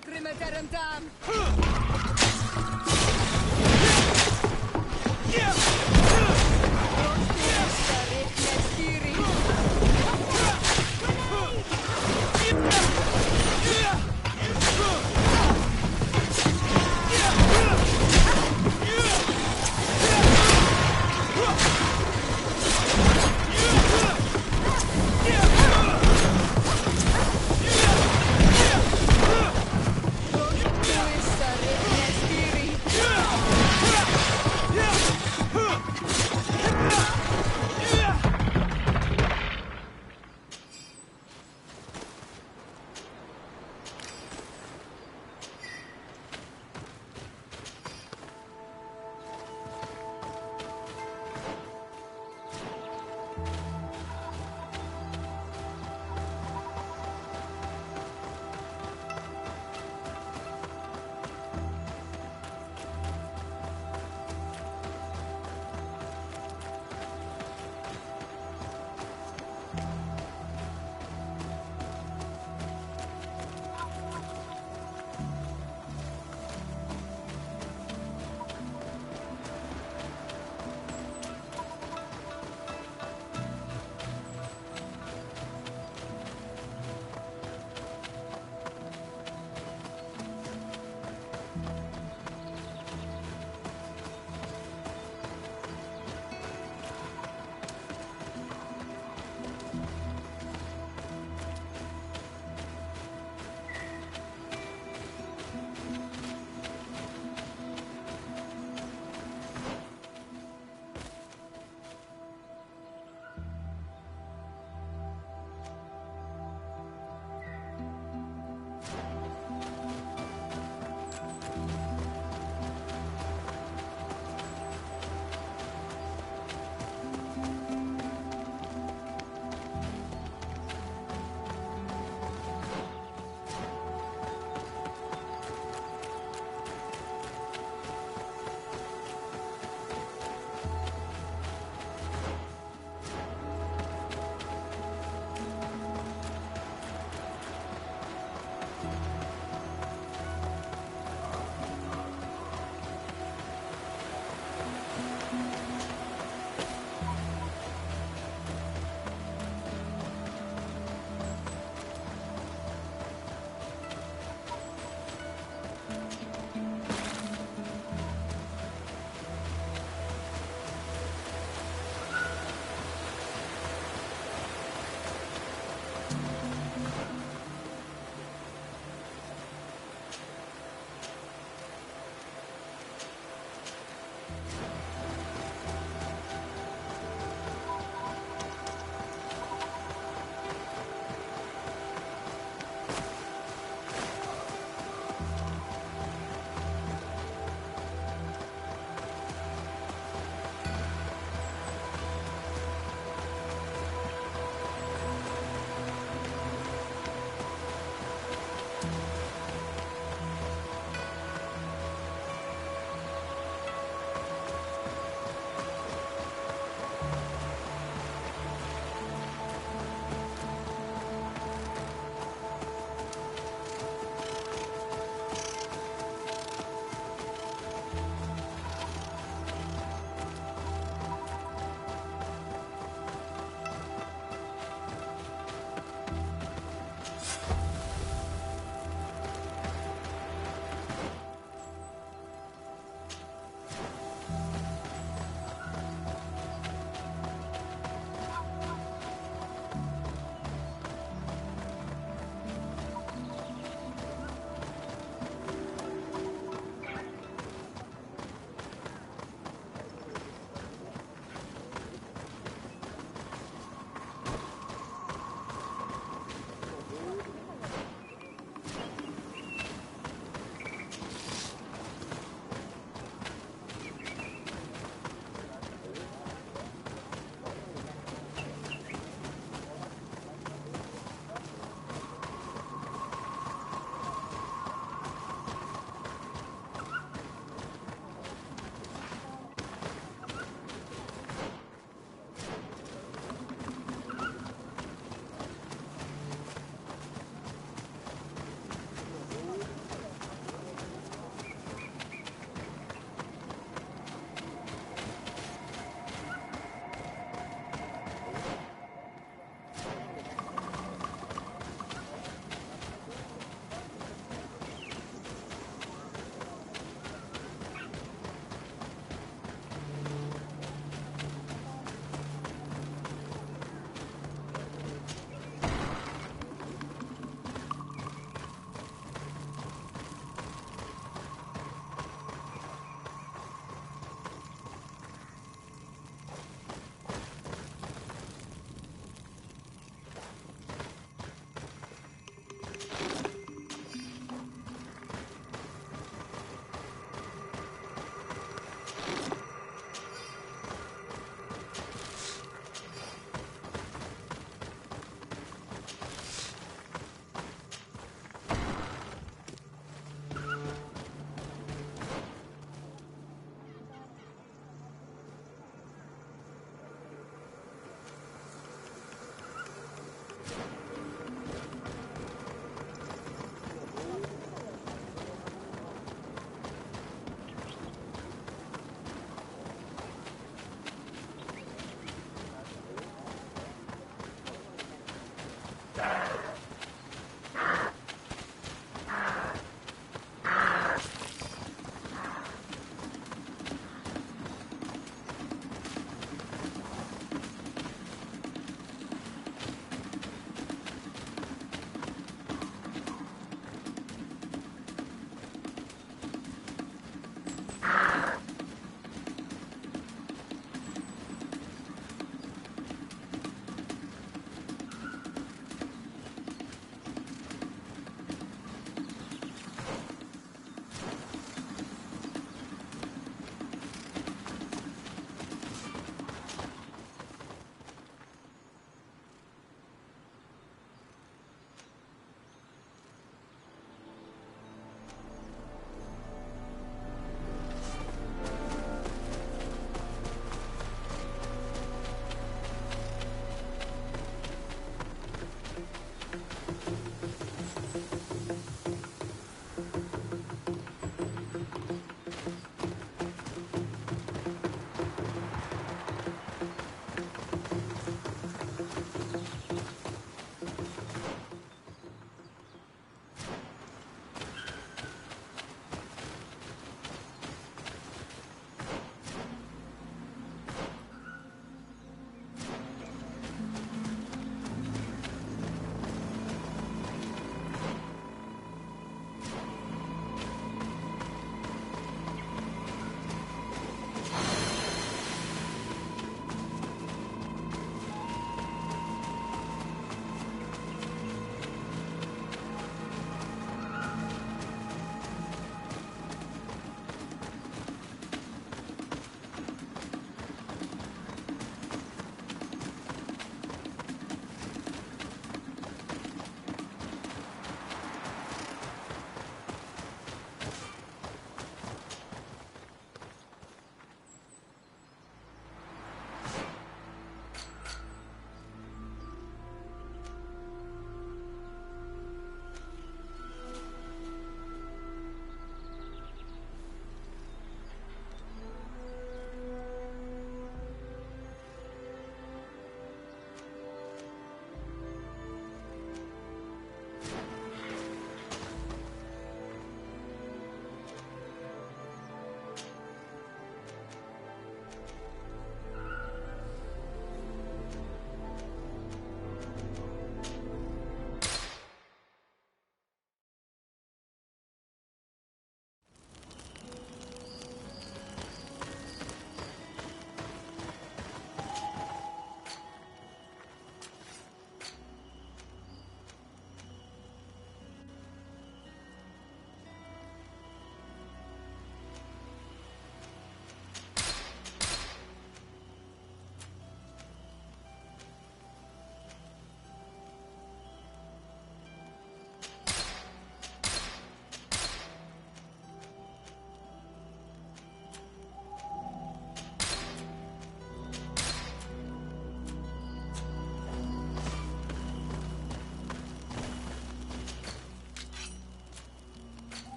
lacrimaterum dam.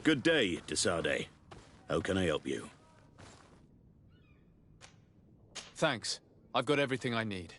Good day, Desade. How can I help you? Thanks. I've got everything I need.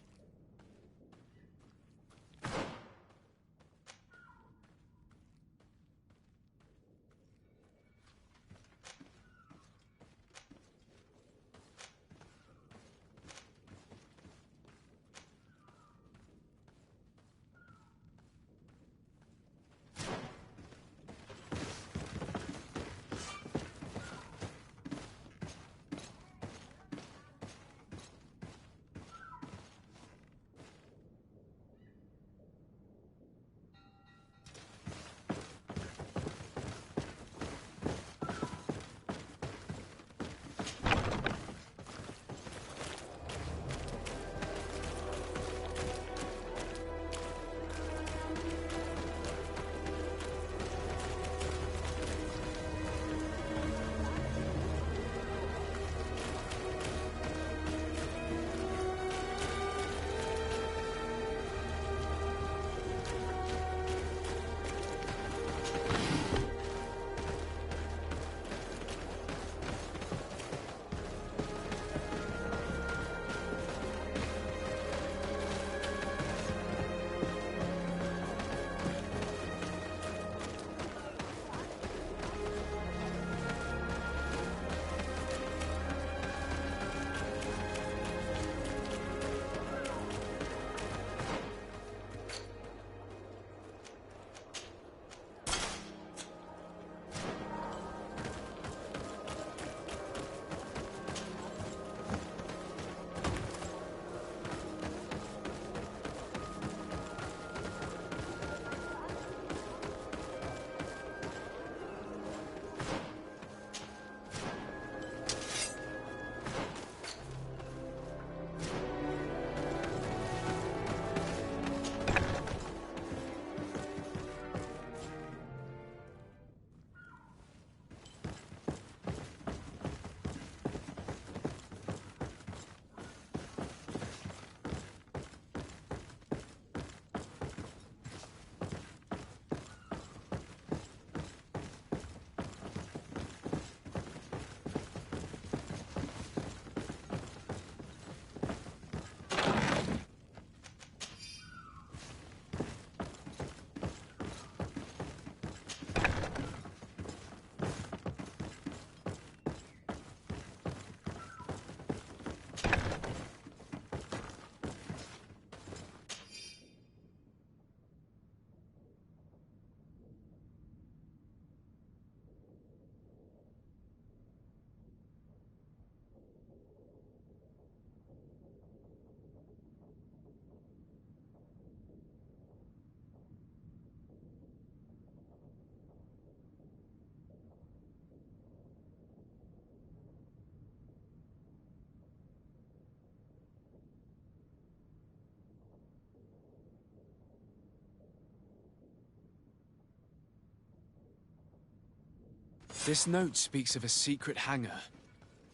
This note speaks of a secret hangar.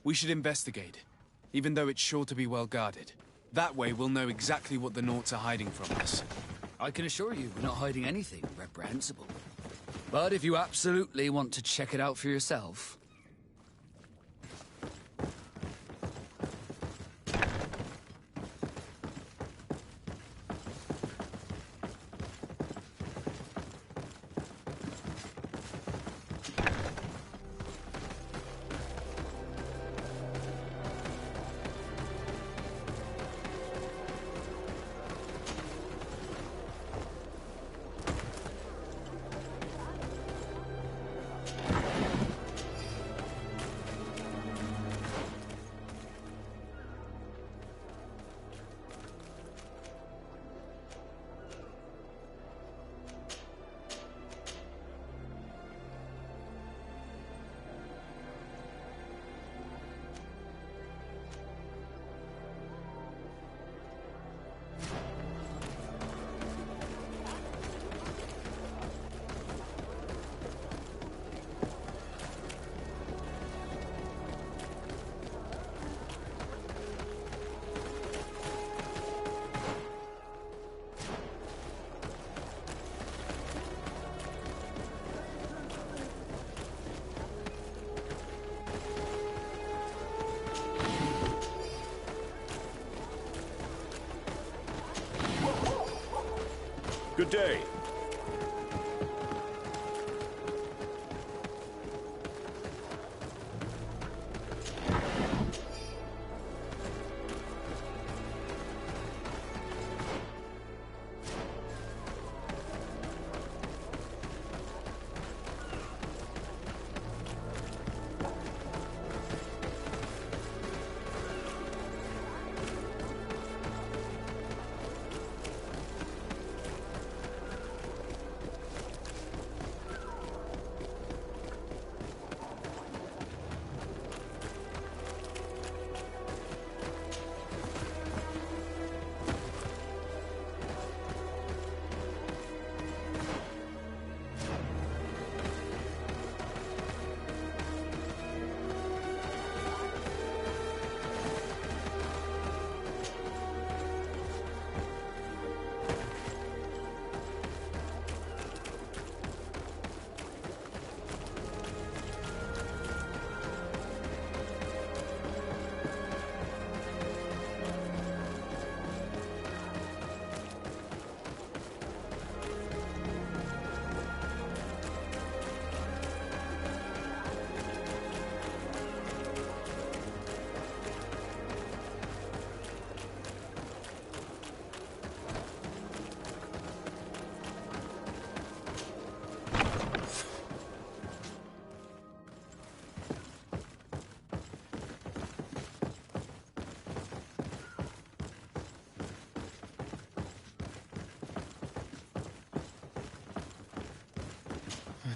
We should investigate, even though it's sure to be well guarded. That way we'll know exactly what the Naughts are hiding from us. I can assure you we're not hiding anything reprehensible. But if you absolutely want to check it out for yourself... Good day.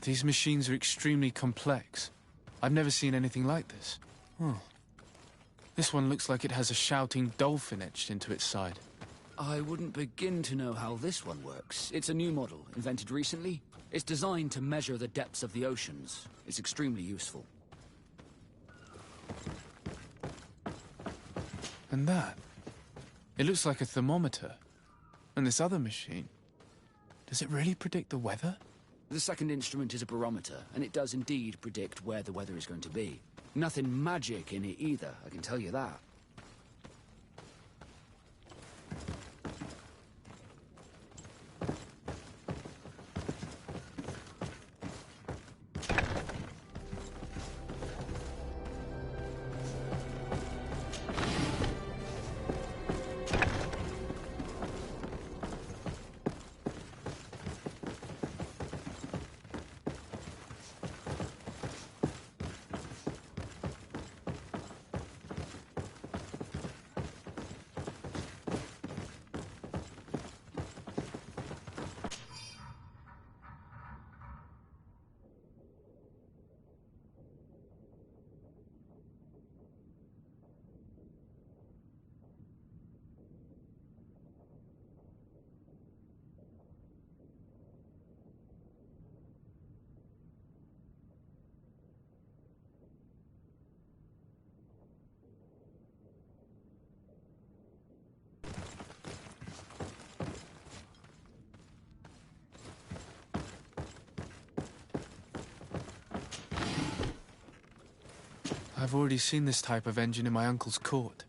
These machines are extremely complex. I've never seen anything like this. This one looks like it has a shouting dolphin etched into its side. I wouldn't begin to know how this one works. It's a new model, invented recently. It's designed to measure the depths of the oceans. It's extremely useful. And that? It looks like a thermometer. And this other machine, does it really predict the weather? The second instrument is a barometer, and it does indeed predict where the weather is going to be. Nothing magic in it either, I can tell you that. I've already seen this type of engine in my uncle's court.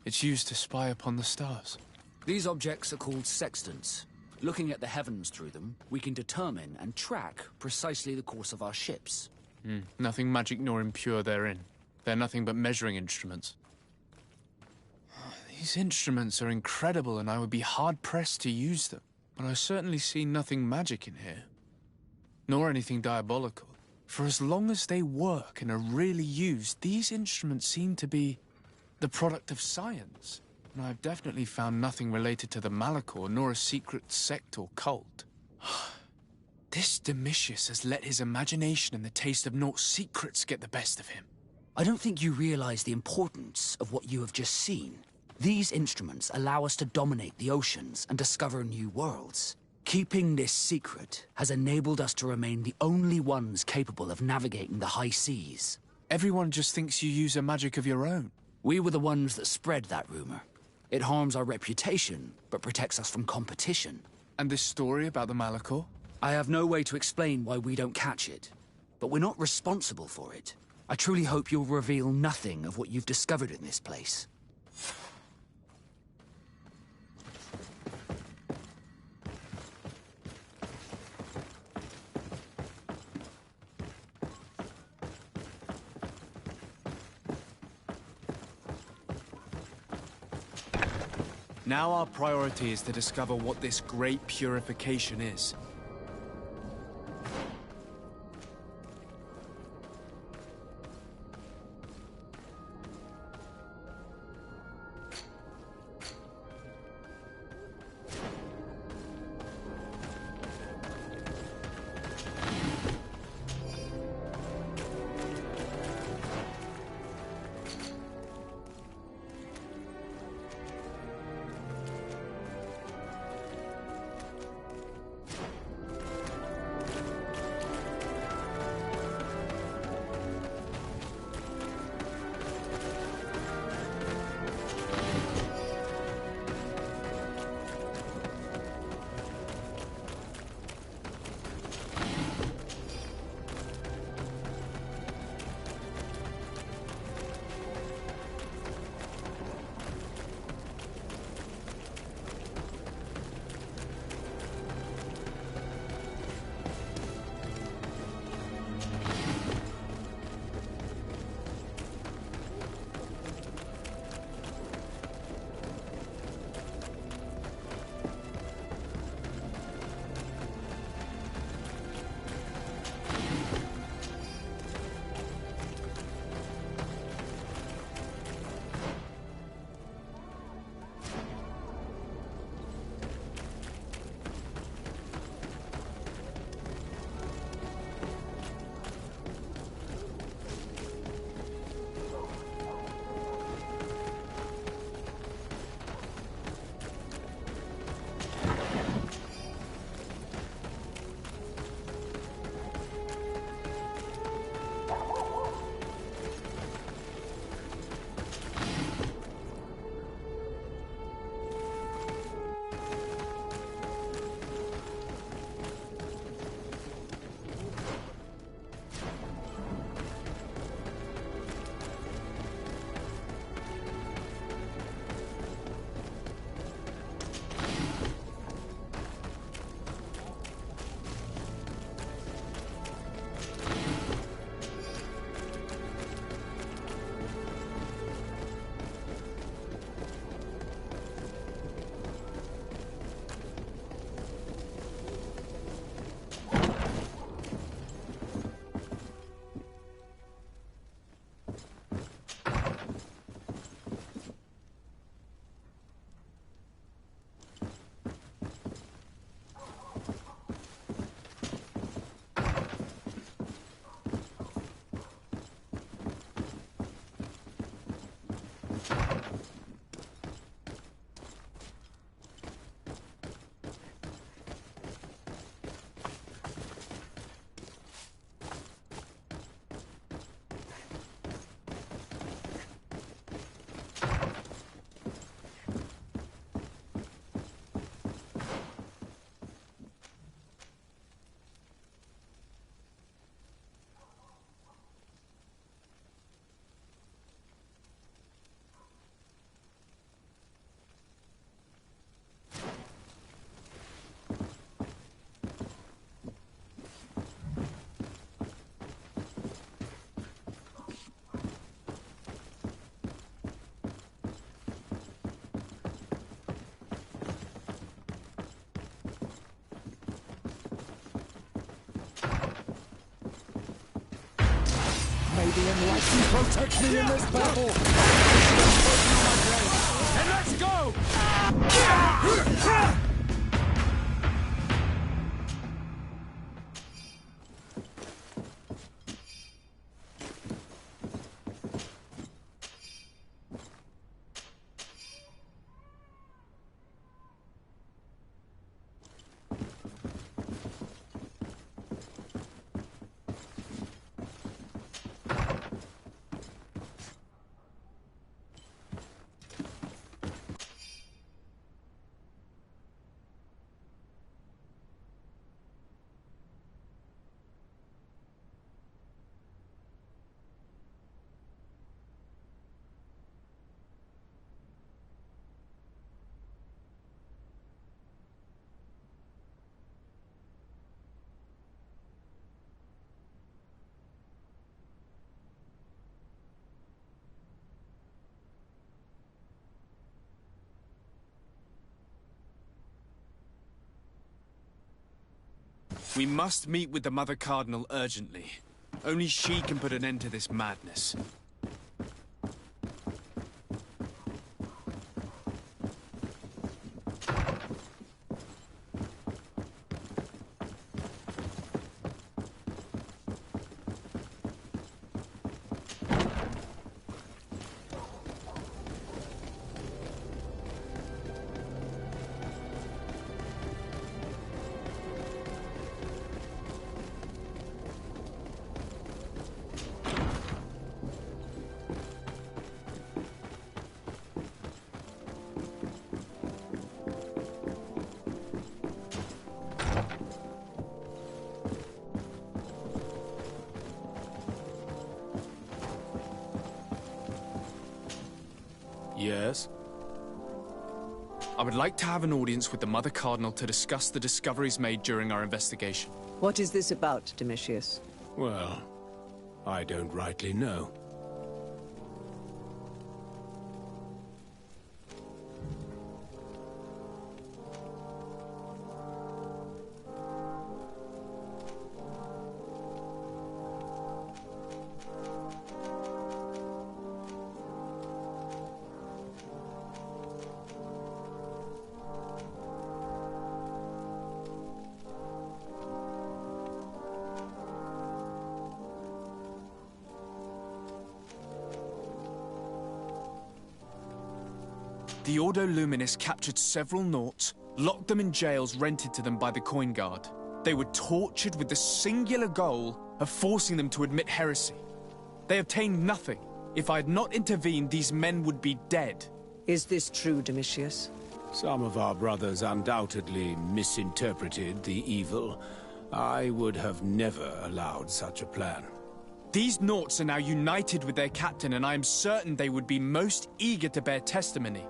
It's used to spy upon the stars. These objects are called sextants. Looking at the heavens through them, we can determine and track precisely the course of our ships. Nothing magic nor impure therein. They're nothing but measuring instruments. These instruments are incredible, and I would be hard-pressed to use them. But I certainly see nothing magic in here. Nor anything diabolical. For as long as they work and are really used, these instruments seem to be the product of science. And I've definitely found nothing related to the Malachor, nor a secret sect or cult. This Domitius has let his imagination and the taste of Naught's secrets get the best of him. I don't think you realize the importance of what you have just seen. These instruments allow us to dominate the oceans and discover new worlds. Keeping this secret has enabled us to remain the only ones capable of navigating the high seas. Everyone just thinks you use a magic of your own. We were the ones that spread that rumor. It harms our reputation, but protects us from competition. And this story about the Malachor? I have no way to explain why we don't catch it, but we're not responsible for it. I truly hope you'll reveal nothing of what you've discovered in this place. Now our priority is to discover what this great purification is. May the enlightened protect me in this battle! And let's go! We must meet with the Mother Cardinal urgently. Only she can put an end to this madness. Yes? I would like to have an audience with the Mother Cardinal to discuss the discoveries made during our investigation. What is this about, Domitius? Well, I don't rightly know. The Ordo Luminis captured several Nauts, locked them in jails rented to them by the Coin Guard. They were tortured with the singular goal of forcing them to admit heresy. They obtained nothing. If I had not intervened, these men would be dead. Is this true, Domitius? Some of our brothers undoubtedly misinterpreted the evil. I would have never allowed such a plan. These Nauts are now united with their captain, and I am certain they would be most eager to bear testimony.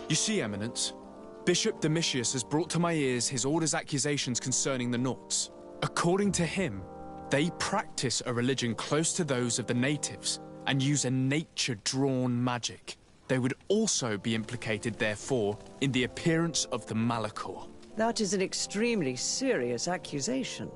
You see, Eminence, Bishop Domitius has brought to my ears his order's accusations concerning the Nauts. According to him, they practice a religion close to those of the natives and use a nature-drawn magic. They would also be implicated, therefore, in the appearance of the Malachor. That is an extremely serious accusation.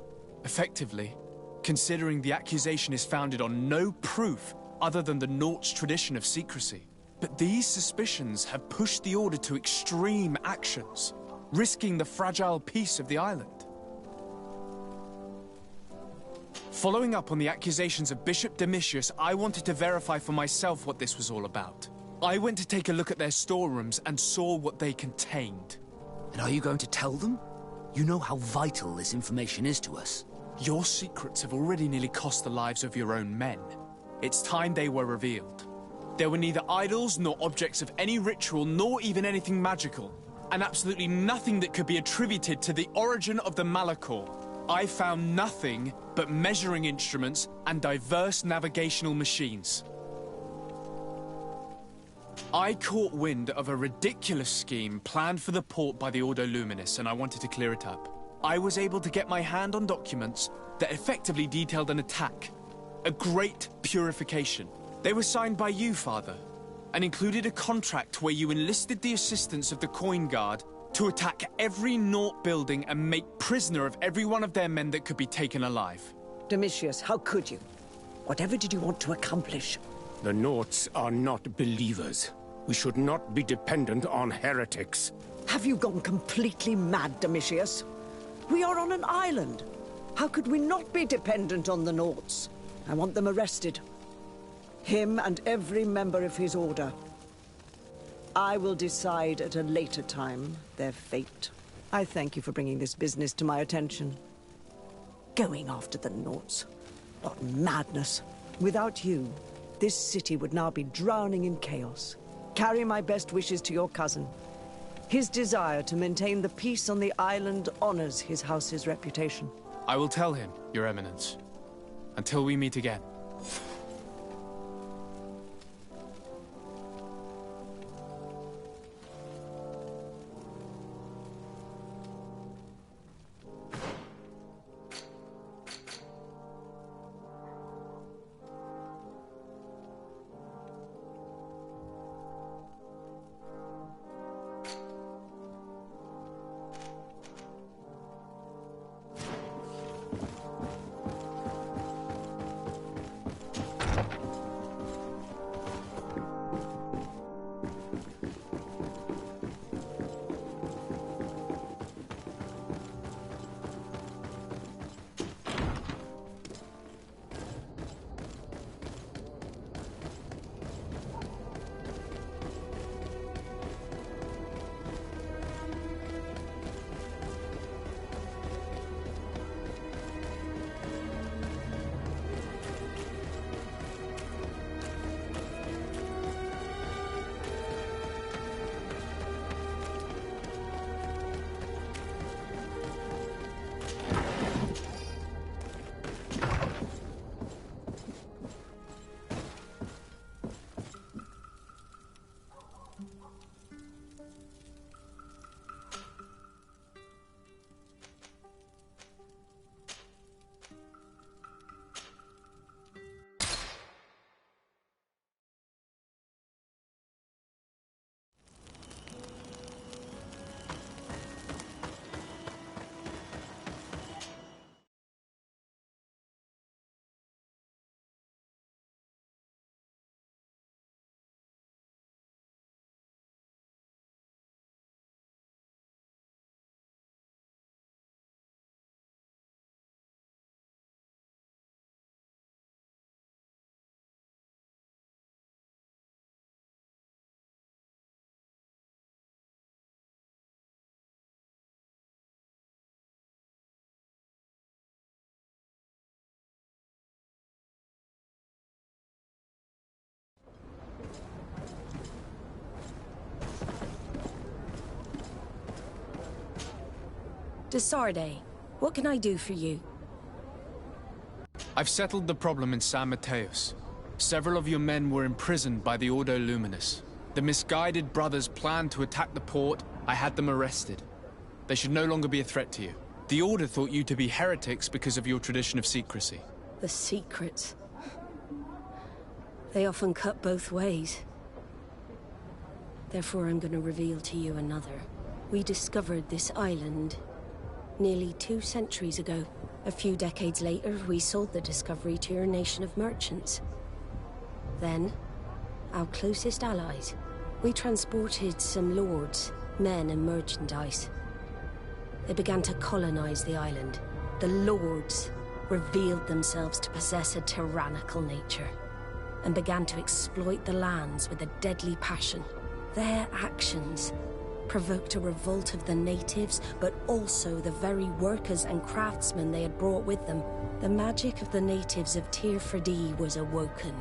Effectively, considering the accusation is founded on no proof other than the Nauts' tradition of secrecy. But these suspicions have pushed the Order to extreme actions, risking the fragile peace of the island. Following up on the accusations of Bishop Domitius, I wanted to verify for myself what this was all about. I went to take a look at their storerooms and saw what they contained. And are you going to tell them? You know how vital this information is to us. Your secrets have already nearly cost the lives of your own men. It's time they were revealed. There were neither idols nor objects of any ritual, nor even anything magical, and absolutely nothing that could be attributed to the origin of the Malachor. I found nothing but measuring instruments and diverse navigational machines. I caught wind of a ridiculous scheme planned for the port by the Ordo Luminis, and I wanted to clear it up. I was able to get my hand on documents that effectively detailed an attack. A great purification. They were signed by you, Father, and included a contract where you enlisted the assistance of the Coin Guard to attack every Naut building and make prisoner of every one of their men that could be taken alive. Domitius, how could you? Whatever did you want to accomplish? The Nauts are not believers. We should not be dependent on heretics. Have you gone completely mad, Domitius? We are on an island. How could we not be dependent on the Nauts? I want them arrested. Him and every member of his order. I will decide at a later time their fate. I thank you for bringing this business to my attention. Going after the Nauts. What madness. Without you, this city would now be drowning in chaos. Carry my best wishes to your cousin. His desire to maintain the peace on the island honors his house's reputation. I will tell him, Your Eminence. Until we meet again. Desarde, what can I do for you? I've settled the problem in San Mateos. Several of your men were imprisoned by the Ordo Luminous. The misguided brothers planned to attack the port. I had them arrested. They should no longer be a threat to you. The Order thought you to be heretics because of your tradition of secrecy. The secrets. They often cut both ways. Therefore, I'm going to reveal to you another. We discovered this island nearly 2 centuries ago. A few decades later, we sold the discovery to your nation of merchants. Then, our closest allies. We transported some lords, men and merchandise. They began to colonize the island. The lords revealed themselves to possess a tyrannical nature and began to exploit the lands with a deadly passion. Their actions provoked a revolt of the natives, but also the very workers and craftsmen they had brought with them. The magic of the natives of Tir Freddy was awoken.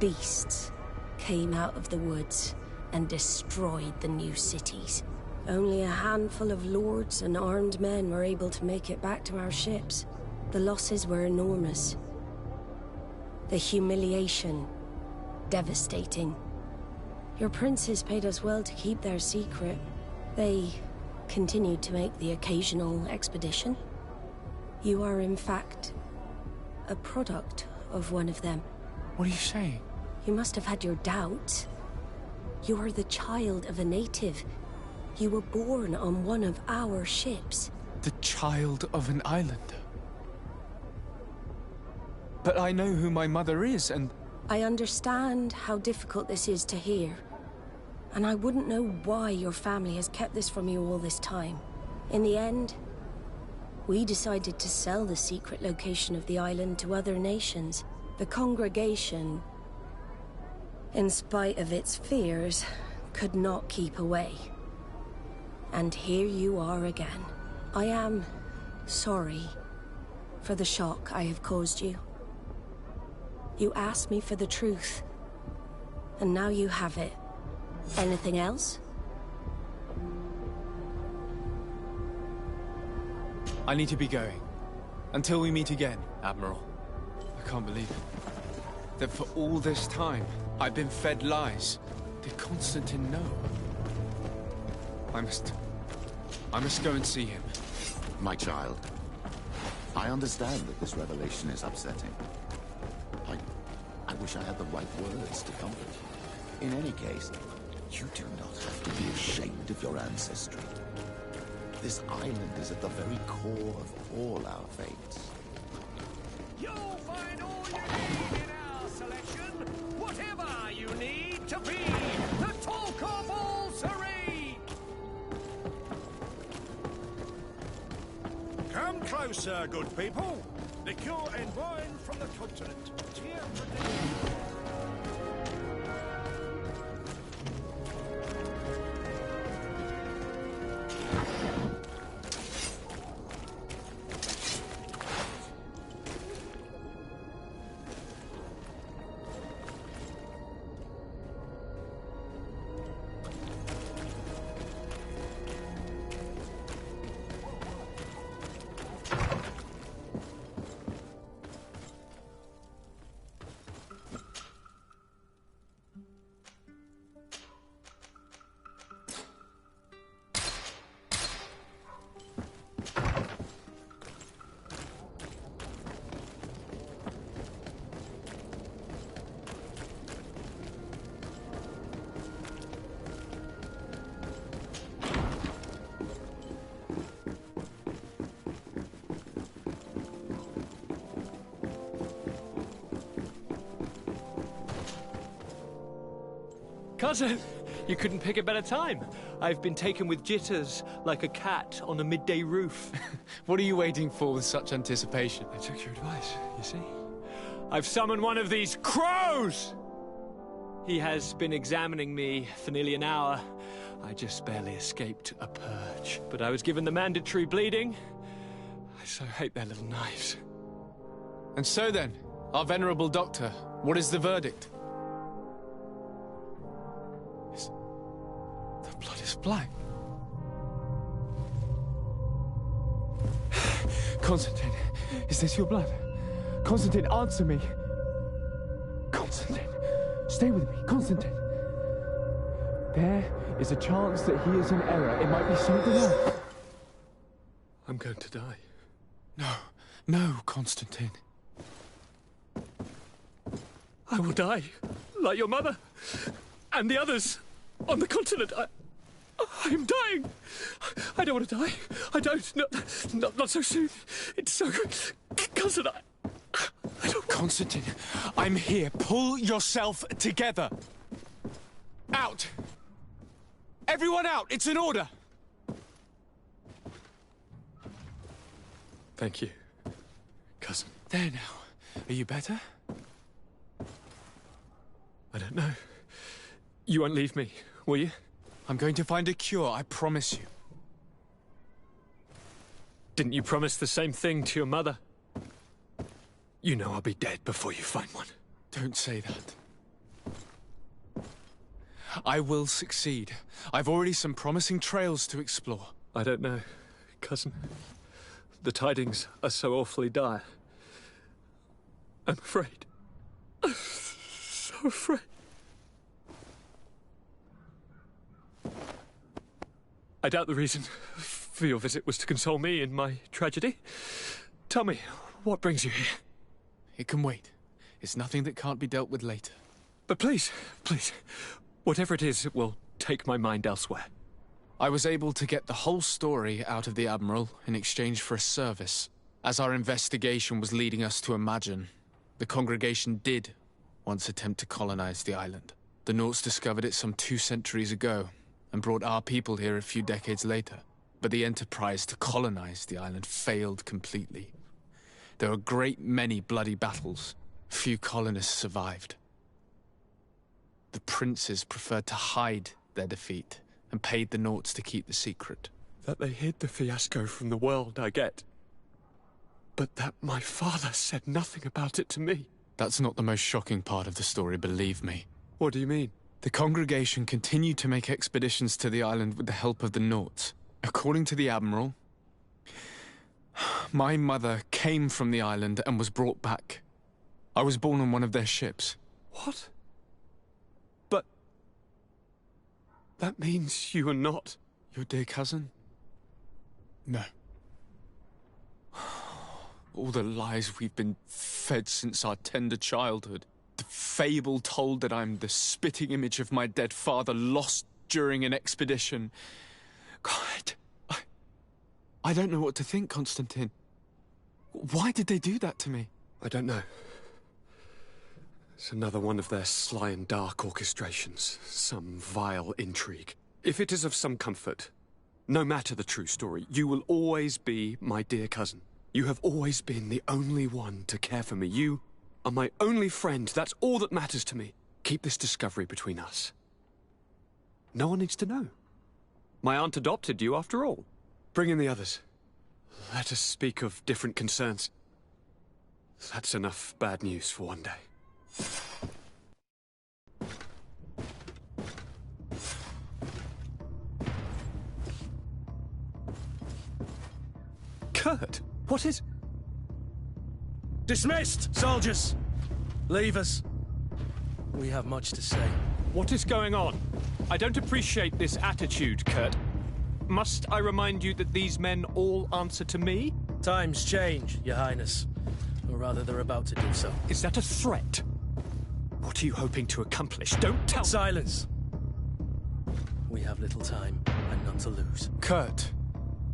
Beasts came out of the woods and destroyed the new cities. Only a handful of lords and armed men were able to make it back to our ships. The losses were enormous. The humiliation, devastating. Your princes paid us well to keep their secret. They continued to make the occasional expedition. You are, in fact, a product of one of them. What are you saying? You must have had your doubts. You are the child of a native. You were born on one of our ships. The child of an islander? But I know who my mother is, and... I understand how difficult this is to hear. And I wouldn't know why your family has kept this from you all this time. In the end, we decided to sell the secret location of the island to other nations. The congregation, in spite of its fears, could not keep away. And here you are again. I am sorry for the shock I have caused you. You asked me for the truth, and now you have it. Anything else? I need to be going. Until we meet again, Admiral. I can't believe it. That for all this time, I've been fed lies. Did Constantine know? I must go and see him. My child, I understand that this revelation is upsetting. I wish I had the right words to comfort you. In any case, you do not have to be ashamed of your ancestry. This island is at the very core of all our fates. You'll find all you need in our selection. Whatever you need to be the talk of all Serene. Come closer, good people. Liqueur and wine from the continent. Tir Freddy. Cousin, you couldn't pick a better time. I've been taken with jitters like a cat on a midday roof. What are you waiting for with such anticipation? I took your advice, you see. I've summoned one of these crows! He has been examining me for nearly an hour. I just barely escaped a purge. But I was given the mandatory bleeding. I so hate their little knives. And so then, our venerable doctor, what is the verdict? The blood is black. Constantine, is this your blood? Constantine, answer me. Constantine, stay with me, Constantine. There is a chance that he is in error. It might be something else. I'm going to die. No, Constantine. I will die, like your mother, and the others on the continent. I'm dying. I don't want to die. I don't. Not so soon. It's so good. Constantine, I don't... Constantine, I'm here. Pull yourself together. Out. Everyone out. It's an order. Thank you, cousin. There now. Are you better? I don't know. You won't leave me, will you? I'm going to find a cure, I promise you. Didn't you promise the same thing to your mother? You know I'll be dead before you find one. Don't say that. I will succeed. I've already some promising trails to explore. I don't know, cousin. The tidings are so awfully dire. I'm afraid. I'm so afraid. I doubt the reason for your visit was to console me in my tragedy. Tell me, what brings you here? It can wait. It's nothing that can't be dealt with later. But please, whatever it is, it will take my mind elsewhere. I was able to get the whole story out of the Admiral in exchange for a service. As our investigation was leading us to imagine, the congregation did once attempt to colonize the island. The Nauts discovered it some 2 centuries ago, and brought our people here a few decades later. But the enterprise to colonize the island failed completely. There were a great many bloody battles. Few colonists survived. The princes preferred to hide their defeat, and paid the Nauts to keep the secret. That they hid the fiasco from the world, I get. But that my father said nothing about it to me. That's not the most shocking part of the story, believe me. What do you mean? The congregation continued to make expeditions to the island with the help of the Nauts. According to the Admiral, my mother came from the island and was brought back. I was born on one of their ships. What? But... that means you are not... your dear cousin? No. All the lies we've been fed since our tender childhood. The fable told that I'm the spitting image of my dead father, lost during an expedition. God, I don't know what to think, Constantine. Why did they do that to me? I don't know. It's another one of their sly and dark orchestrations. Some vile intrigue. If it is of some comfort, no matter the true story, you will always be my dear cousin. You have always been the only one to care for me. You are my only friend. That's all that matters to me. Keep this discovery between us. No one needs to know. My aunt adopted you after all. Bring in the others. Let us speak of different concerns. That's enough bad news for one day. Kurt, what is... Dismissed, soldiers! Leave us. We have much to say. What is going on? I don't appreciate this attitude, Kurt. Must I remind you that these men all answer to me? Times change, Your Highness. Or rather, they're about to do so. Is that a threat? What are you hoping to accomplish? Don't tell... Silence! We have little time, and none to lose. Kurt,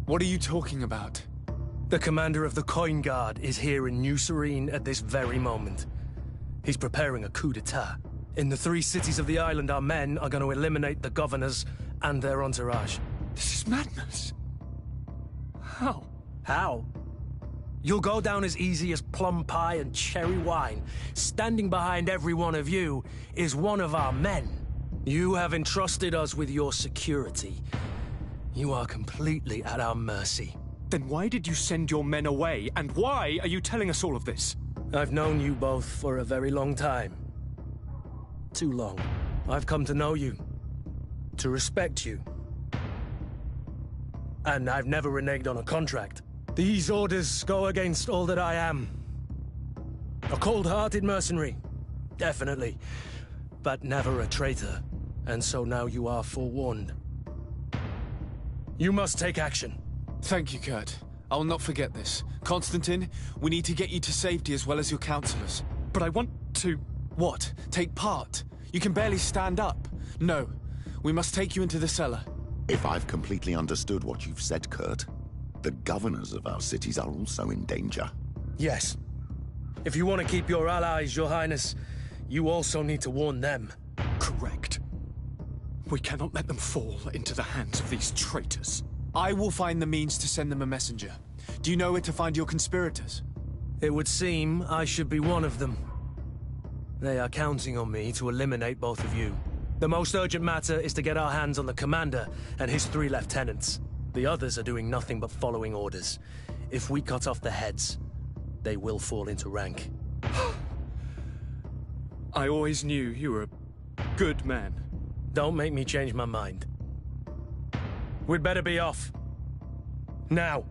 what are you talking about? The commander of the Coin Guard is here in New Serene at this very moment. He's preparing a coup d'etat. In the 3 cities of the island, our men are going to eliminate the governors and their entourage. This is madness. How? How? You'll go down as easy as plum pie and cherry wine. Standing behind every one of you is one of our men. You have entrusted us with your security. You are completely at our mercy. Then why did you send your men away? And why are you telling us all of this? I've known you both for a very long time. Too long. I've come to know you. To respect you. And I've never reneged on a contract. These orders go against all that I am. A cold-hearted mercenary, definitely, but never a traitor. And so now you are forewarned. You must take action. Thank you, Kurt. I will not forget this. Constantine, we need to get you to safety as well as your counselors. But I want to... What? Take part? You can barely stand up. No. We must take you into the cellar. If I've completely understood what you've said, Kurt, the governors of our cities are also in danger. Yes. If you want to keep your allies, Your Highness, you also need to warn them. Correct. We cannot let them fall into the hands of these traitors. I will find the means to send them a messenger. Do you know where to find your conspirators? It would seem I should be one of them. They are counting on me to eliminate both of you. The most urgent matter is to get our hands on the commander and his 3 lieutenants. The others are doing nothing but following orders. If we cut off their heads, they will fall into rank. I always knew you were a good man. Don't make me change my mind. We'd better be off. Now.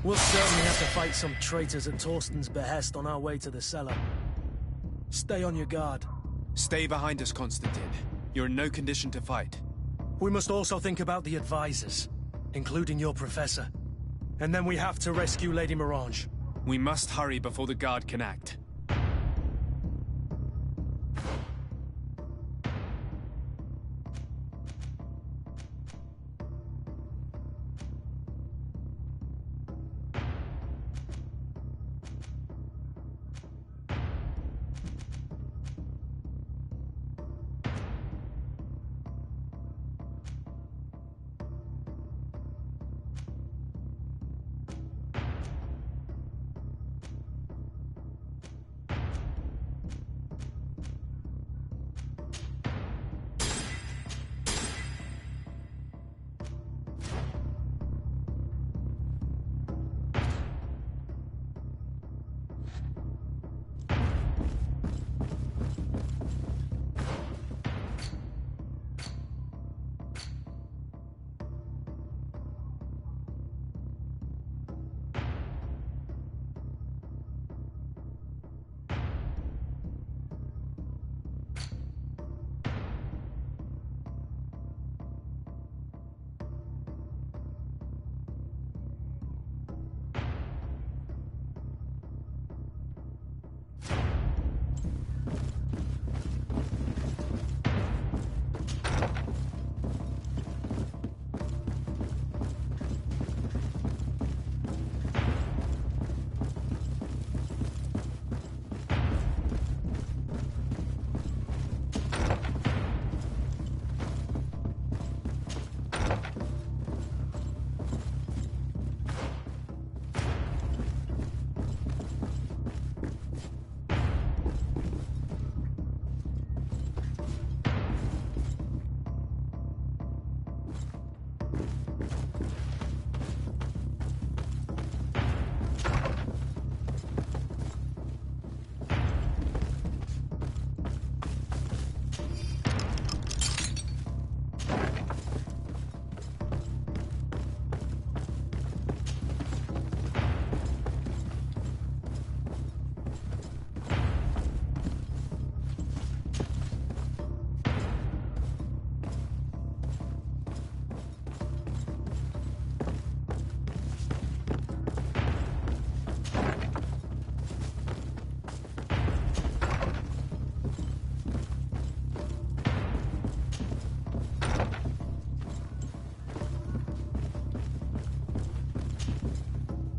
We'll certainly have to fight some traitors at Torsten's behest on our way to the cellar. Stay on your guard. Stay behind us, Constantine. You're in no condition to fight. We must also think about the advisors, including your professor. And then we have to rescue Lady Mirange. We must hurry before the guard can act.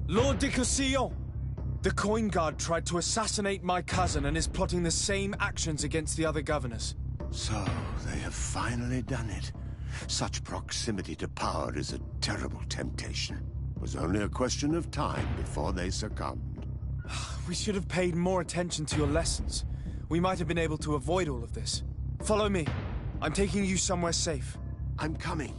Lord de Cossillon! The coin guard tried to assassinate my cousin and is plotting the same actions against the other governors. So, they have finally done it. Such proximity to power is a terrible temptation. It was only a question of time before they succumbed. We should have paid more attention to your lessons. We might have been able to avoid all of this. Follow me. I'm taking you somewhere safe. I'm coming.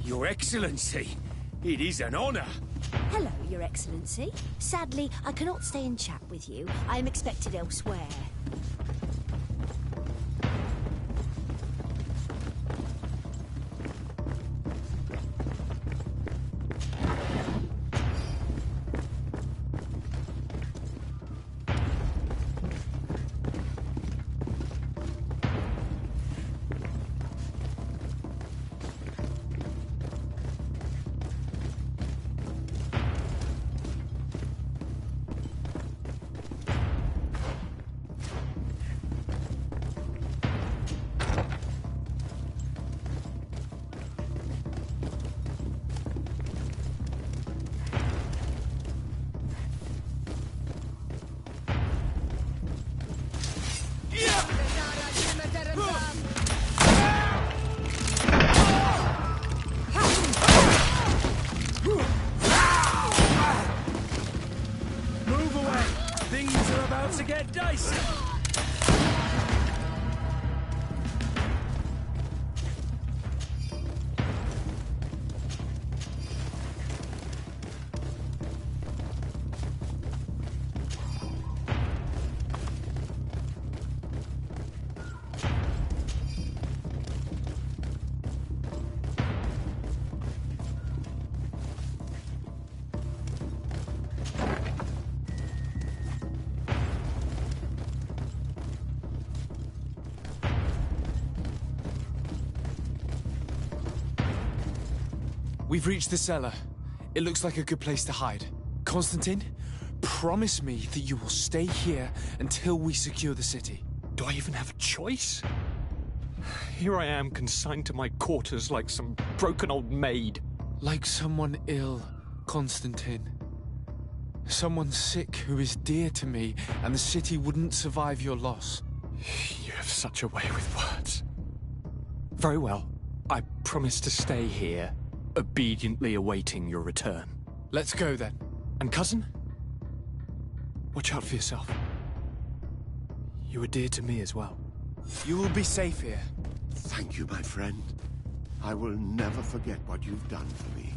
Your Excellency, it is an honor. Hello, Your Excellency. Sadly, I cannot stay and chat with you. I am expected elsewhere. To get dicey. We've reached the cellar. It looks like a good place to hide. Constantine, promise me that you will stay here until we secure the city. Do I even have a choice? Here I am, consigned to my quarters like some broken old maid. Like someone ill, Constantine. Someone sick who is dear to me, and the city wouldn't survive your loss. You have such a way with words. Very well. I promise to stay here, obediently awaiting your return. Let's go then. And cousin? Watch out for yourself. You are dear to me as well. You will be safe here. Thank you, my friend. I will never forget what you've done for me.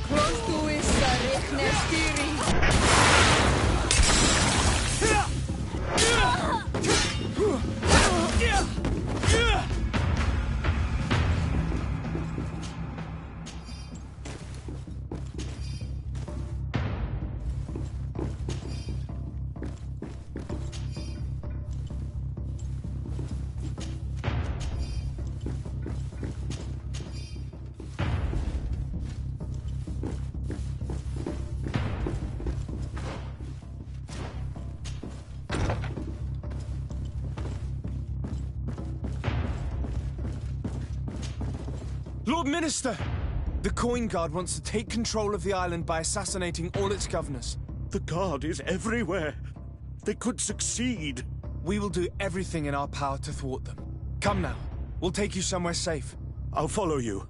Close to is Nestiri. Lord Minister! The Coin Guard wants to take control of the island by assassinating all its governors. The Guard is everywhere. They could succeed. We will do everything in our power to thwart them. Come now. We'll take you somewhere safe. I'll follow you.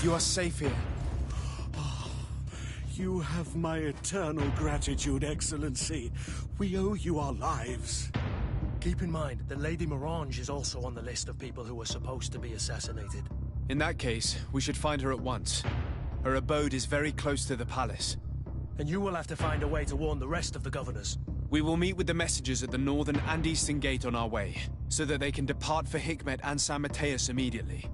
You are safe here. You have my eternal gratitude, Excellency. We owe you our lives. Keep in mind that Lady Morange is also on the list of people who are supposed to be assassinated. In that case, we should find her at once. Her abode is very close to the palace. And you will have to find a way to warn the rest of the governors. We will meet with the messengers at the northern and eastern gate on our way, so that they can depart for Hikmet and San Mateus immediately.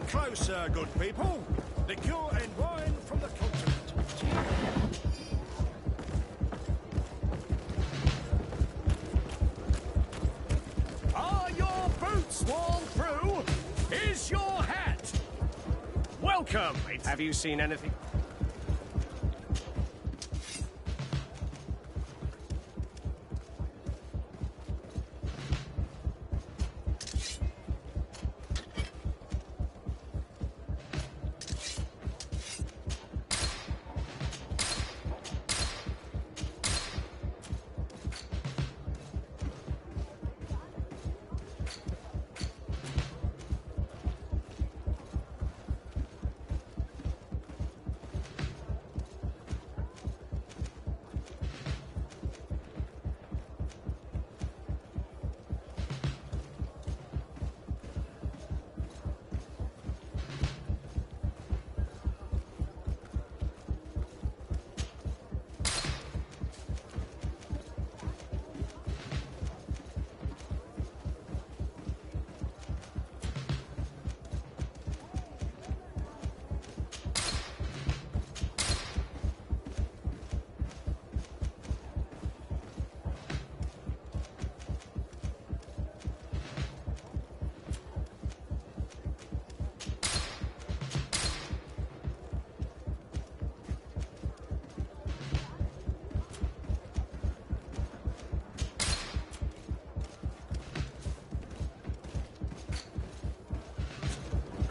Closer, good people. Liqueur and wine from the continent. Are your boots worn through? Is your hat? Welcome. Have you seen anything?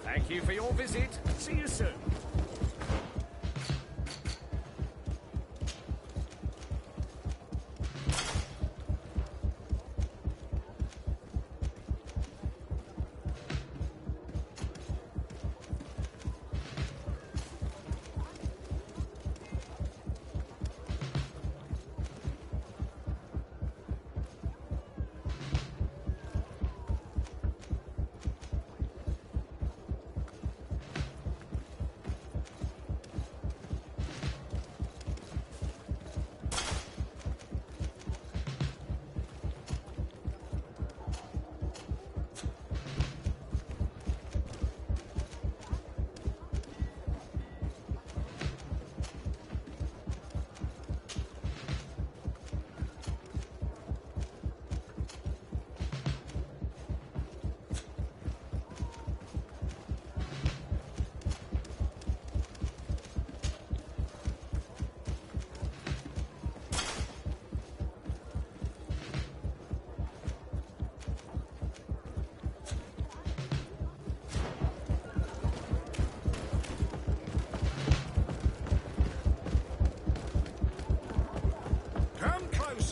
Thank you for your visit. See you soon.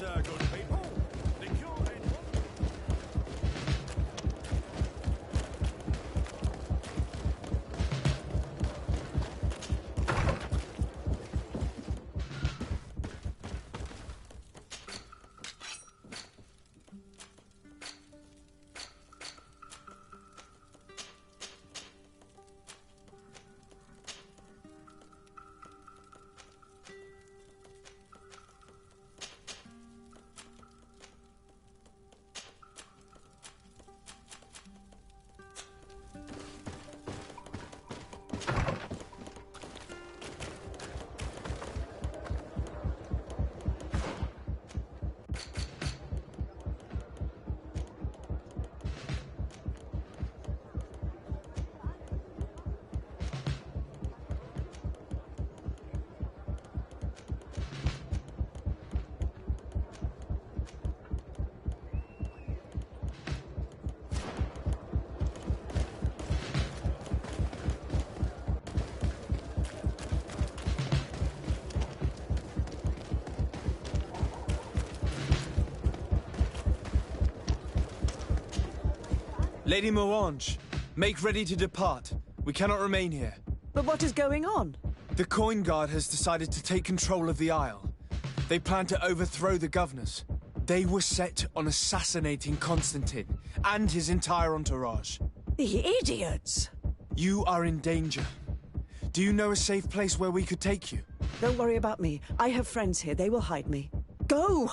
sir, good people. The cure ain't Lady Morange, make ready to depart. We cannot remain here. But what is going on? The Coin Guard has decided to take control of the Isle. They plan to overthrow the governors. They were set on assassinating Constantine and his entire entourage. The idiots! You are in danger. Do you know a safe place where we could take you? Don't worry about me. I have friends here. They will hide me. Go!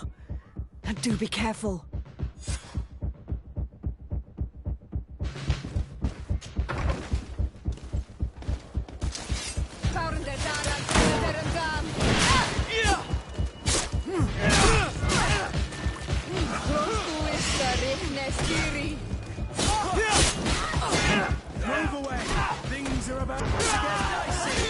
And do be careful. Move away! Things are about to get dicey!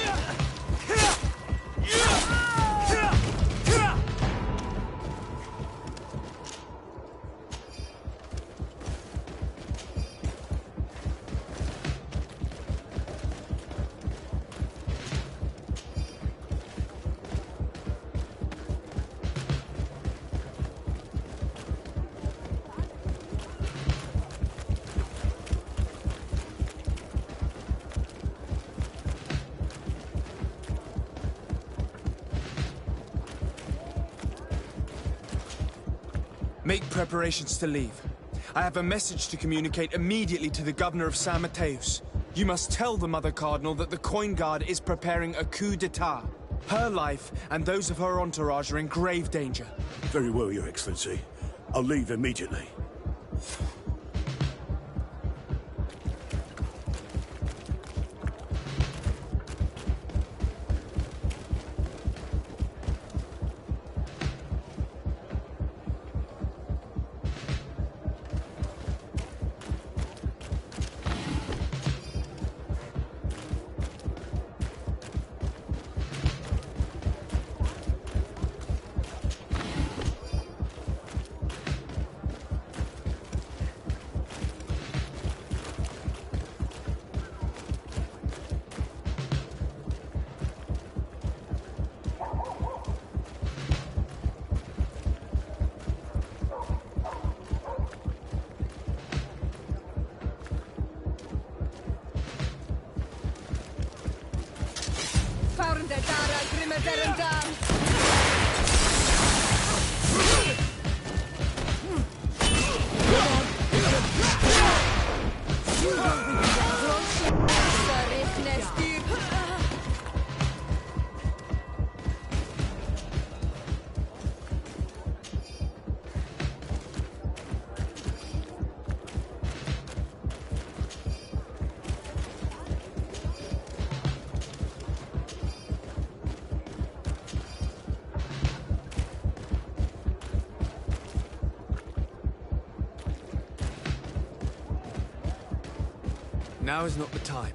Make preparations to leave. I have a message to communicate immediately to the governor of San Mateus. You must tell the Mother Cardinal that the Coin Guard is preparing a coup d'etat. Her life and those of her entourage are in grave danger. Very well, Your Excellency. I'll leave immediately. Now is not the time.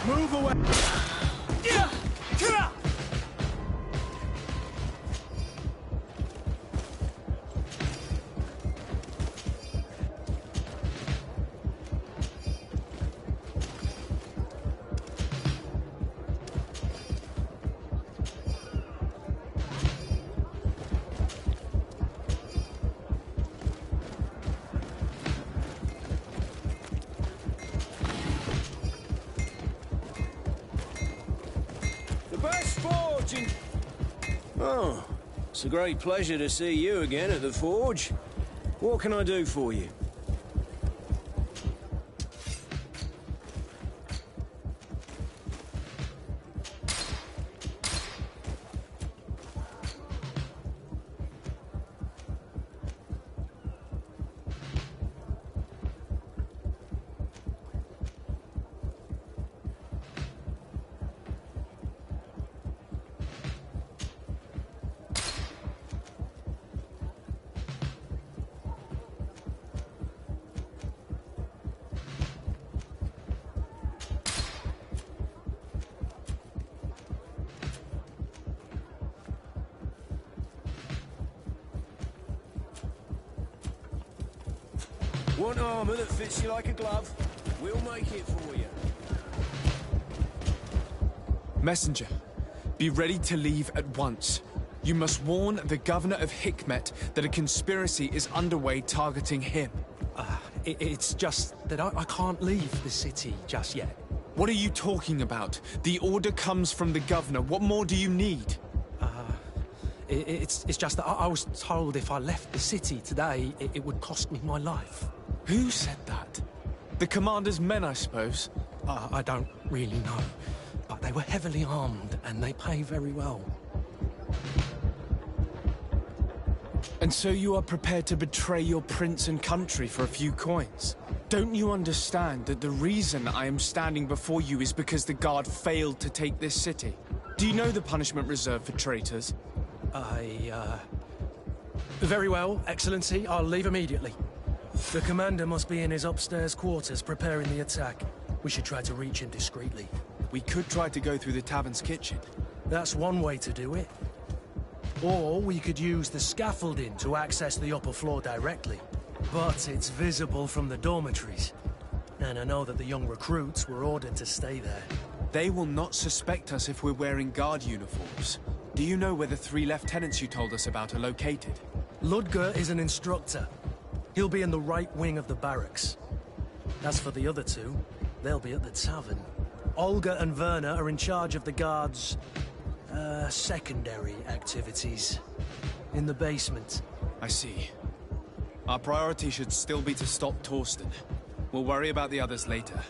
Move away! Oh, it's a great pleasure to see you again at the Forge. What can I do for you? Want armor that fits you like a glove? We'll make it for you. Messenger, be ready to leave at once. You must warn the governor of Hikmet that a conspiracy is underway targeting him. It's just that I can't leave the city just yet. What are you talking about? The order comes from the governor. What more do you need? It's just that I was told if I left the city today, it would cost me my life. Who said that? The commander's men, I suppose? I don't really know. But they were heavily armed, and they pay very well. And so you are prepared to betray your prince and country for a few coins? Don't you understand that the reason I am standing before you is because the guard failed to take this city? Do you know the punishment reserved for traitors? Very well, Excellency. I'll leave immediately. The commander must be in his upstairs quarters preparing the attack. We should try to reach him discreetly. We could try to go through the tavern's kitchen. That's one way to do it. Or we could use the scaffolding to access the upper floor directly. But it's visible from the dormitories. And I know that the young recruits were ordered to stay there. They will not suspect us if we're wearing guard uniforms. Do you know where the 3 lieutenants you told us about are located? Ludger is an instructor. He'll be in the right wing of the barracks. As for the other 2, they'll be at the tavern. Olga and Werner are in charge of the guards' secondary activities. In the basement. I see. Our priority should still be to stop Torsten. We'll worry about the others later.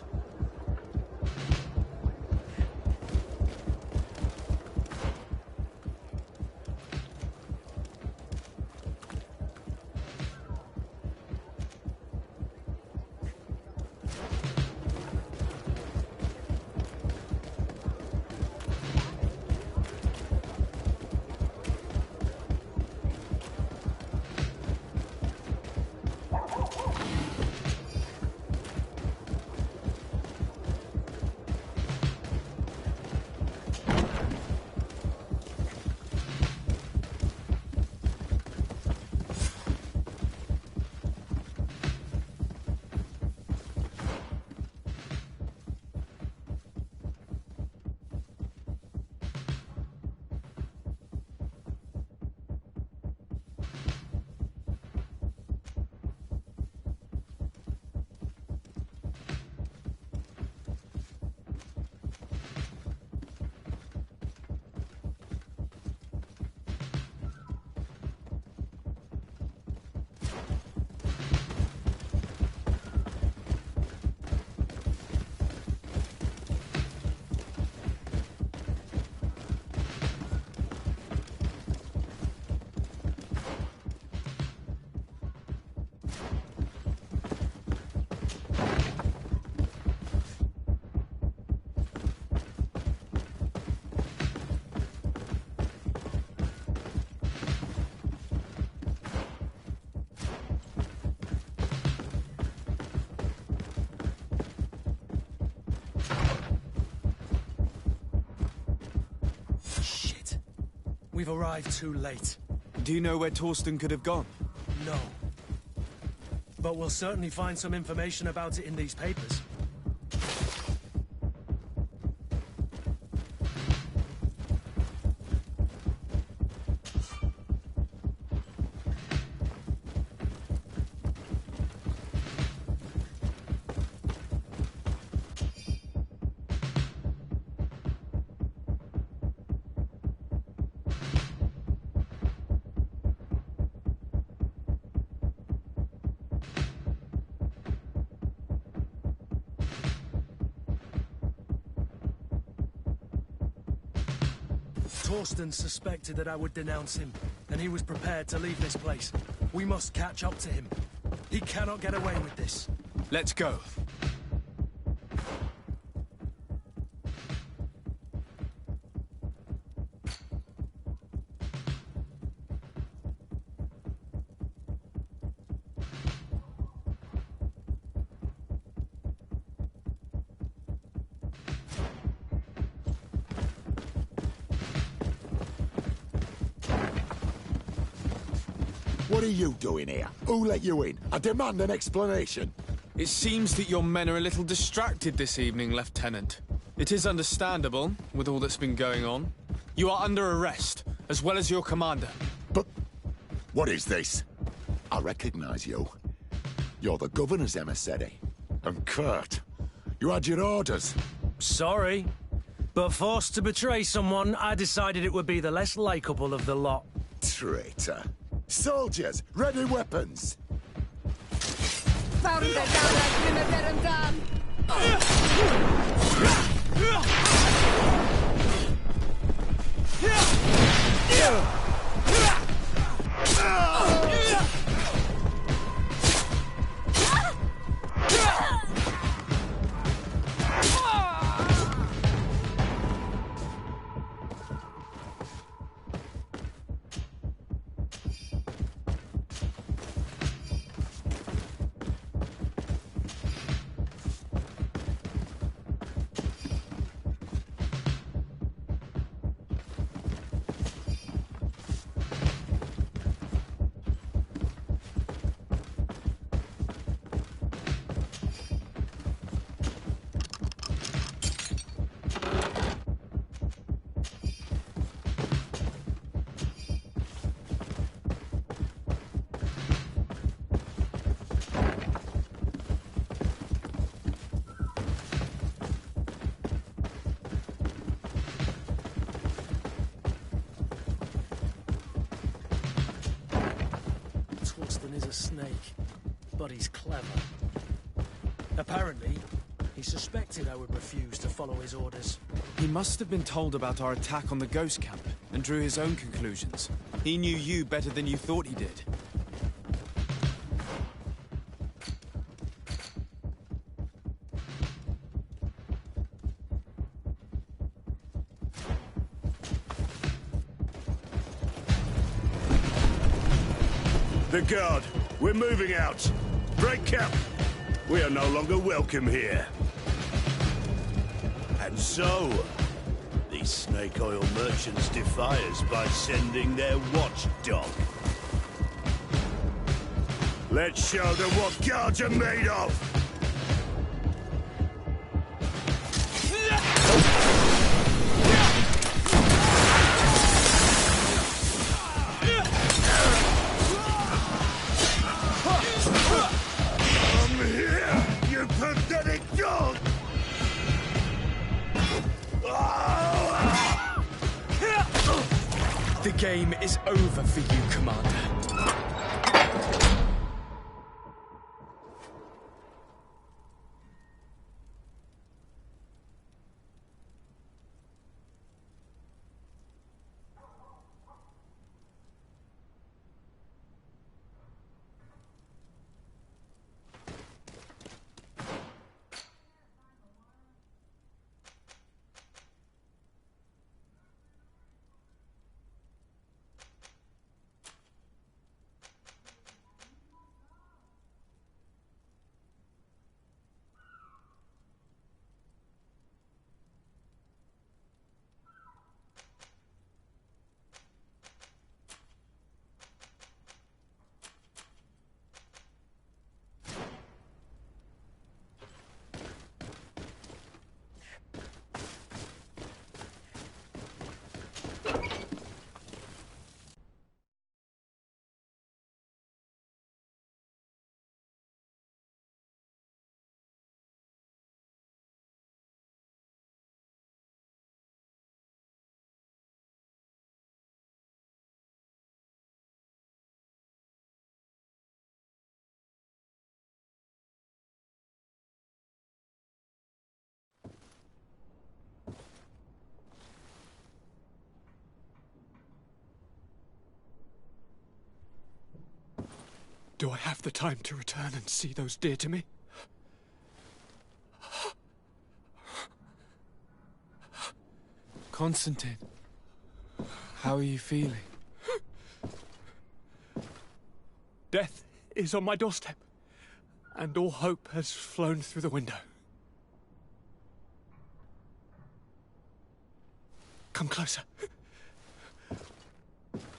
We've arrived too late. Do you know where Torsten could have gone? No. But we'll certainly find some information about it in these papers. Torsten suspected that I would denounce him, and he was prepared to leave this place. We must catch up to him. He cannot get away with this. Let's go. What are you doing here? Who let you in? I demand an explanation. It seems that your men are a little distracted this evening, Lieutenant. It is understandable, with all that's been going on. You are under arrest, as well as your commander. But what is this? I recognize you. You're the governor's emissary. And Kurt, you had your orders. Sorry, but forced to betray someone, I decided it would be the less likable of the lot. Traitor. Soldiers, ready weapons! Torsten is a snake, but he's clever. Apparently, he suspected I would refuse to follow his orders. He must have been told about our attack on the ghost camp and drew his own conclusions. He knew you better than you thought he did. The guard, we're moving out. Break camp. We are no longer welcome here. And so, these snake oil merchants defy us by sending their watchdog. Let's show them what guards are made of! The game is over for you, Commander. Do I have the time to return and see those dear to me? Constantine, how are you feeling? Death is on my doorstep, and all hope has flown through the window. Come closer.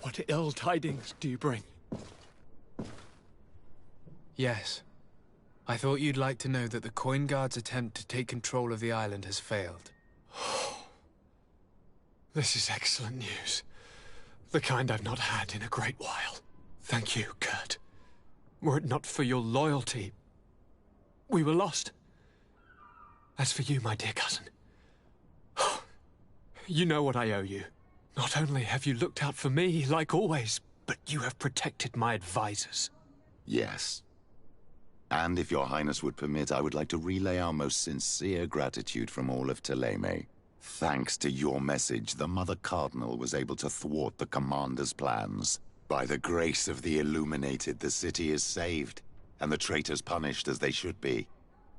What ill tidings do you bring? Yes. I thought you'd like to know that the Coin Guard's attempt to take control of the island has failed. This is excellent news. The kind I've not had in a great while. Thank you, Kurt. Were it not for your loyalty, we were lost. As for you, my dear cousin, you know what I owe you. Not only have you looked out for me, like always, but you have protected my advisors. Yes. And if your highness would permit, I would like to relay our most sincere gratitude from all of Thélème. Thanks to your message, the Mother Cardinal was able to thwart the Commander's plans. By the grace of the Illuminated, the city is saved, and the traitors punished as they should be.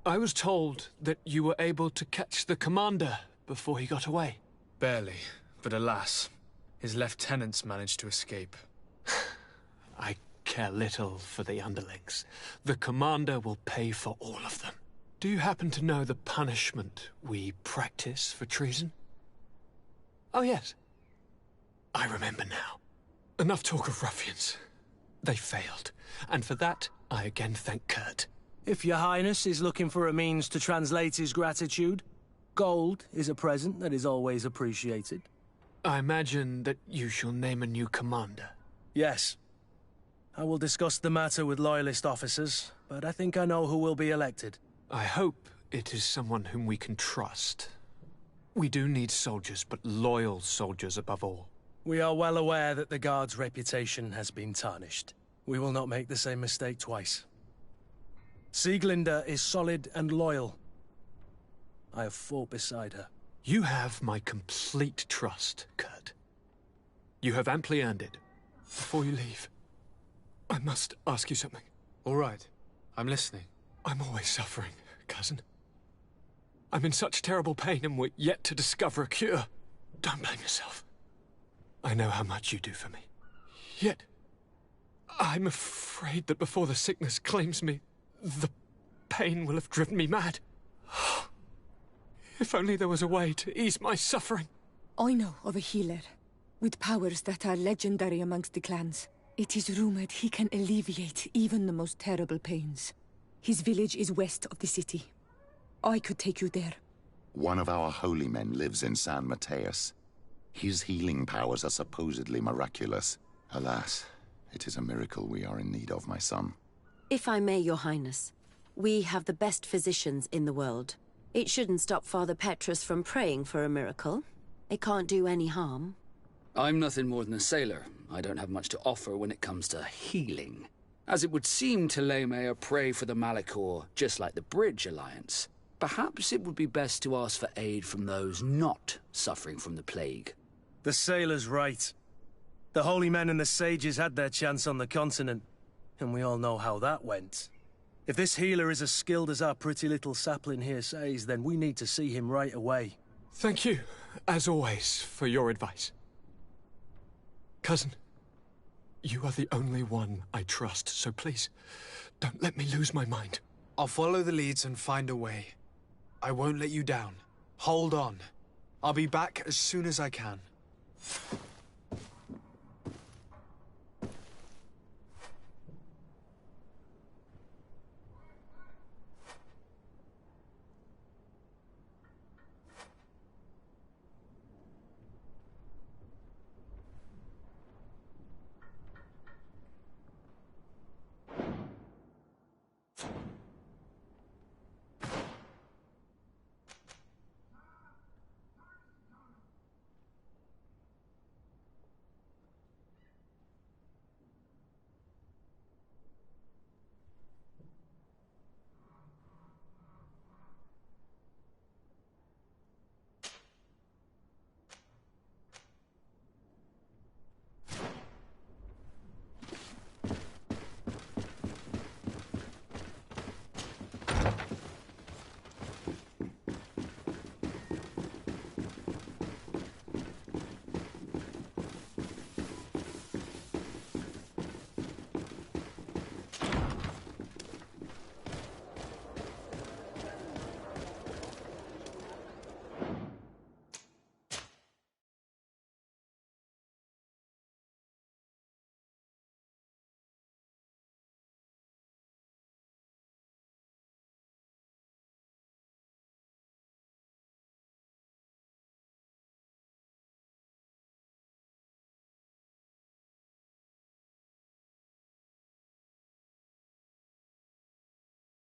I was told that you were able to catch the Commander before he got away. Barely, but alas, his lieutenants managed to escape. I care little for the underlings. The Commander will pay for all of them. Do you happen to know the punishment we practice for treason? Oh, yes. I remember now. Enough talk of ruffians. They failed, and for that, I again thank Kurt. If your highness is looking for a means to translate his gratitude, gold is a present that is always appreciated. I imagine that you shall name a new commander. Yes. I will discuss the matter with loyalist officers, but I think I know who will be elected. I hope it is someone whom we can trust. We do need soldiers, but loyal soldiers above all. We are well aware that the Guard's reputation has been tarnished. We will not make the same mistake twice. Sieglinde is solid and loyal. I have fought beside her. You have my complete trust, Kurt. You have amply earned it. Before you leave, I must ask you something. All right. I'm listening. I'm always suffering, cousin. I'm in such terrible pain and we're yet to discover a cure. Don't blame yourself. I know how much you do for me. Yet, I'm afraid that before the sickness claims me, the pain will have driven me mad. If only there was a way to ease my suffering. I know of a healer, with powers that are legendary amongst the clans. It is rumored he can alleviate even the most terrible pains. His village is west of the city. I could take you there. One of our holy men lives in San Mateus. His healing powers are supposedly miraculous. Alas, it is a miracle we are in need of, my son. If I may, your highness, we have the best physicians in the world. It shouldn't stop Father Petrus from praying for a miracle. It can't do any harm. I'm nothing more than a sailor. I don't have much to offer when it comes to healing. As it would seem Thélème are prey for the Malachor, just like the Bridge Alliance. Perhaps it would be best to ask for aid from those not suffering from the plague. The sailor's right. The holy men and the sages had their chance on the continent, and we all know how that went. If this healer is as skilled as our pretty little sapling here says, then we need to see him right away. Thank you, as always, for your advice. Cousin, you are the only one I trust, so please, don't let me lose my mind. I'll follow the leads and find a way. I won't let you down. Hold on. I'll be back as soon as I can.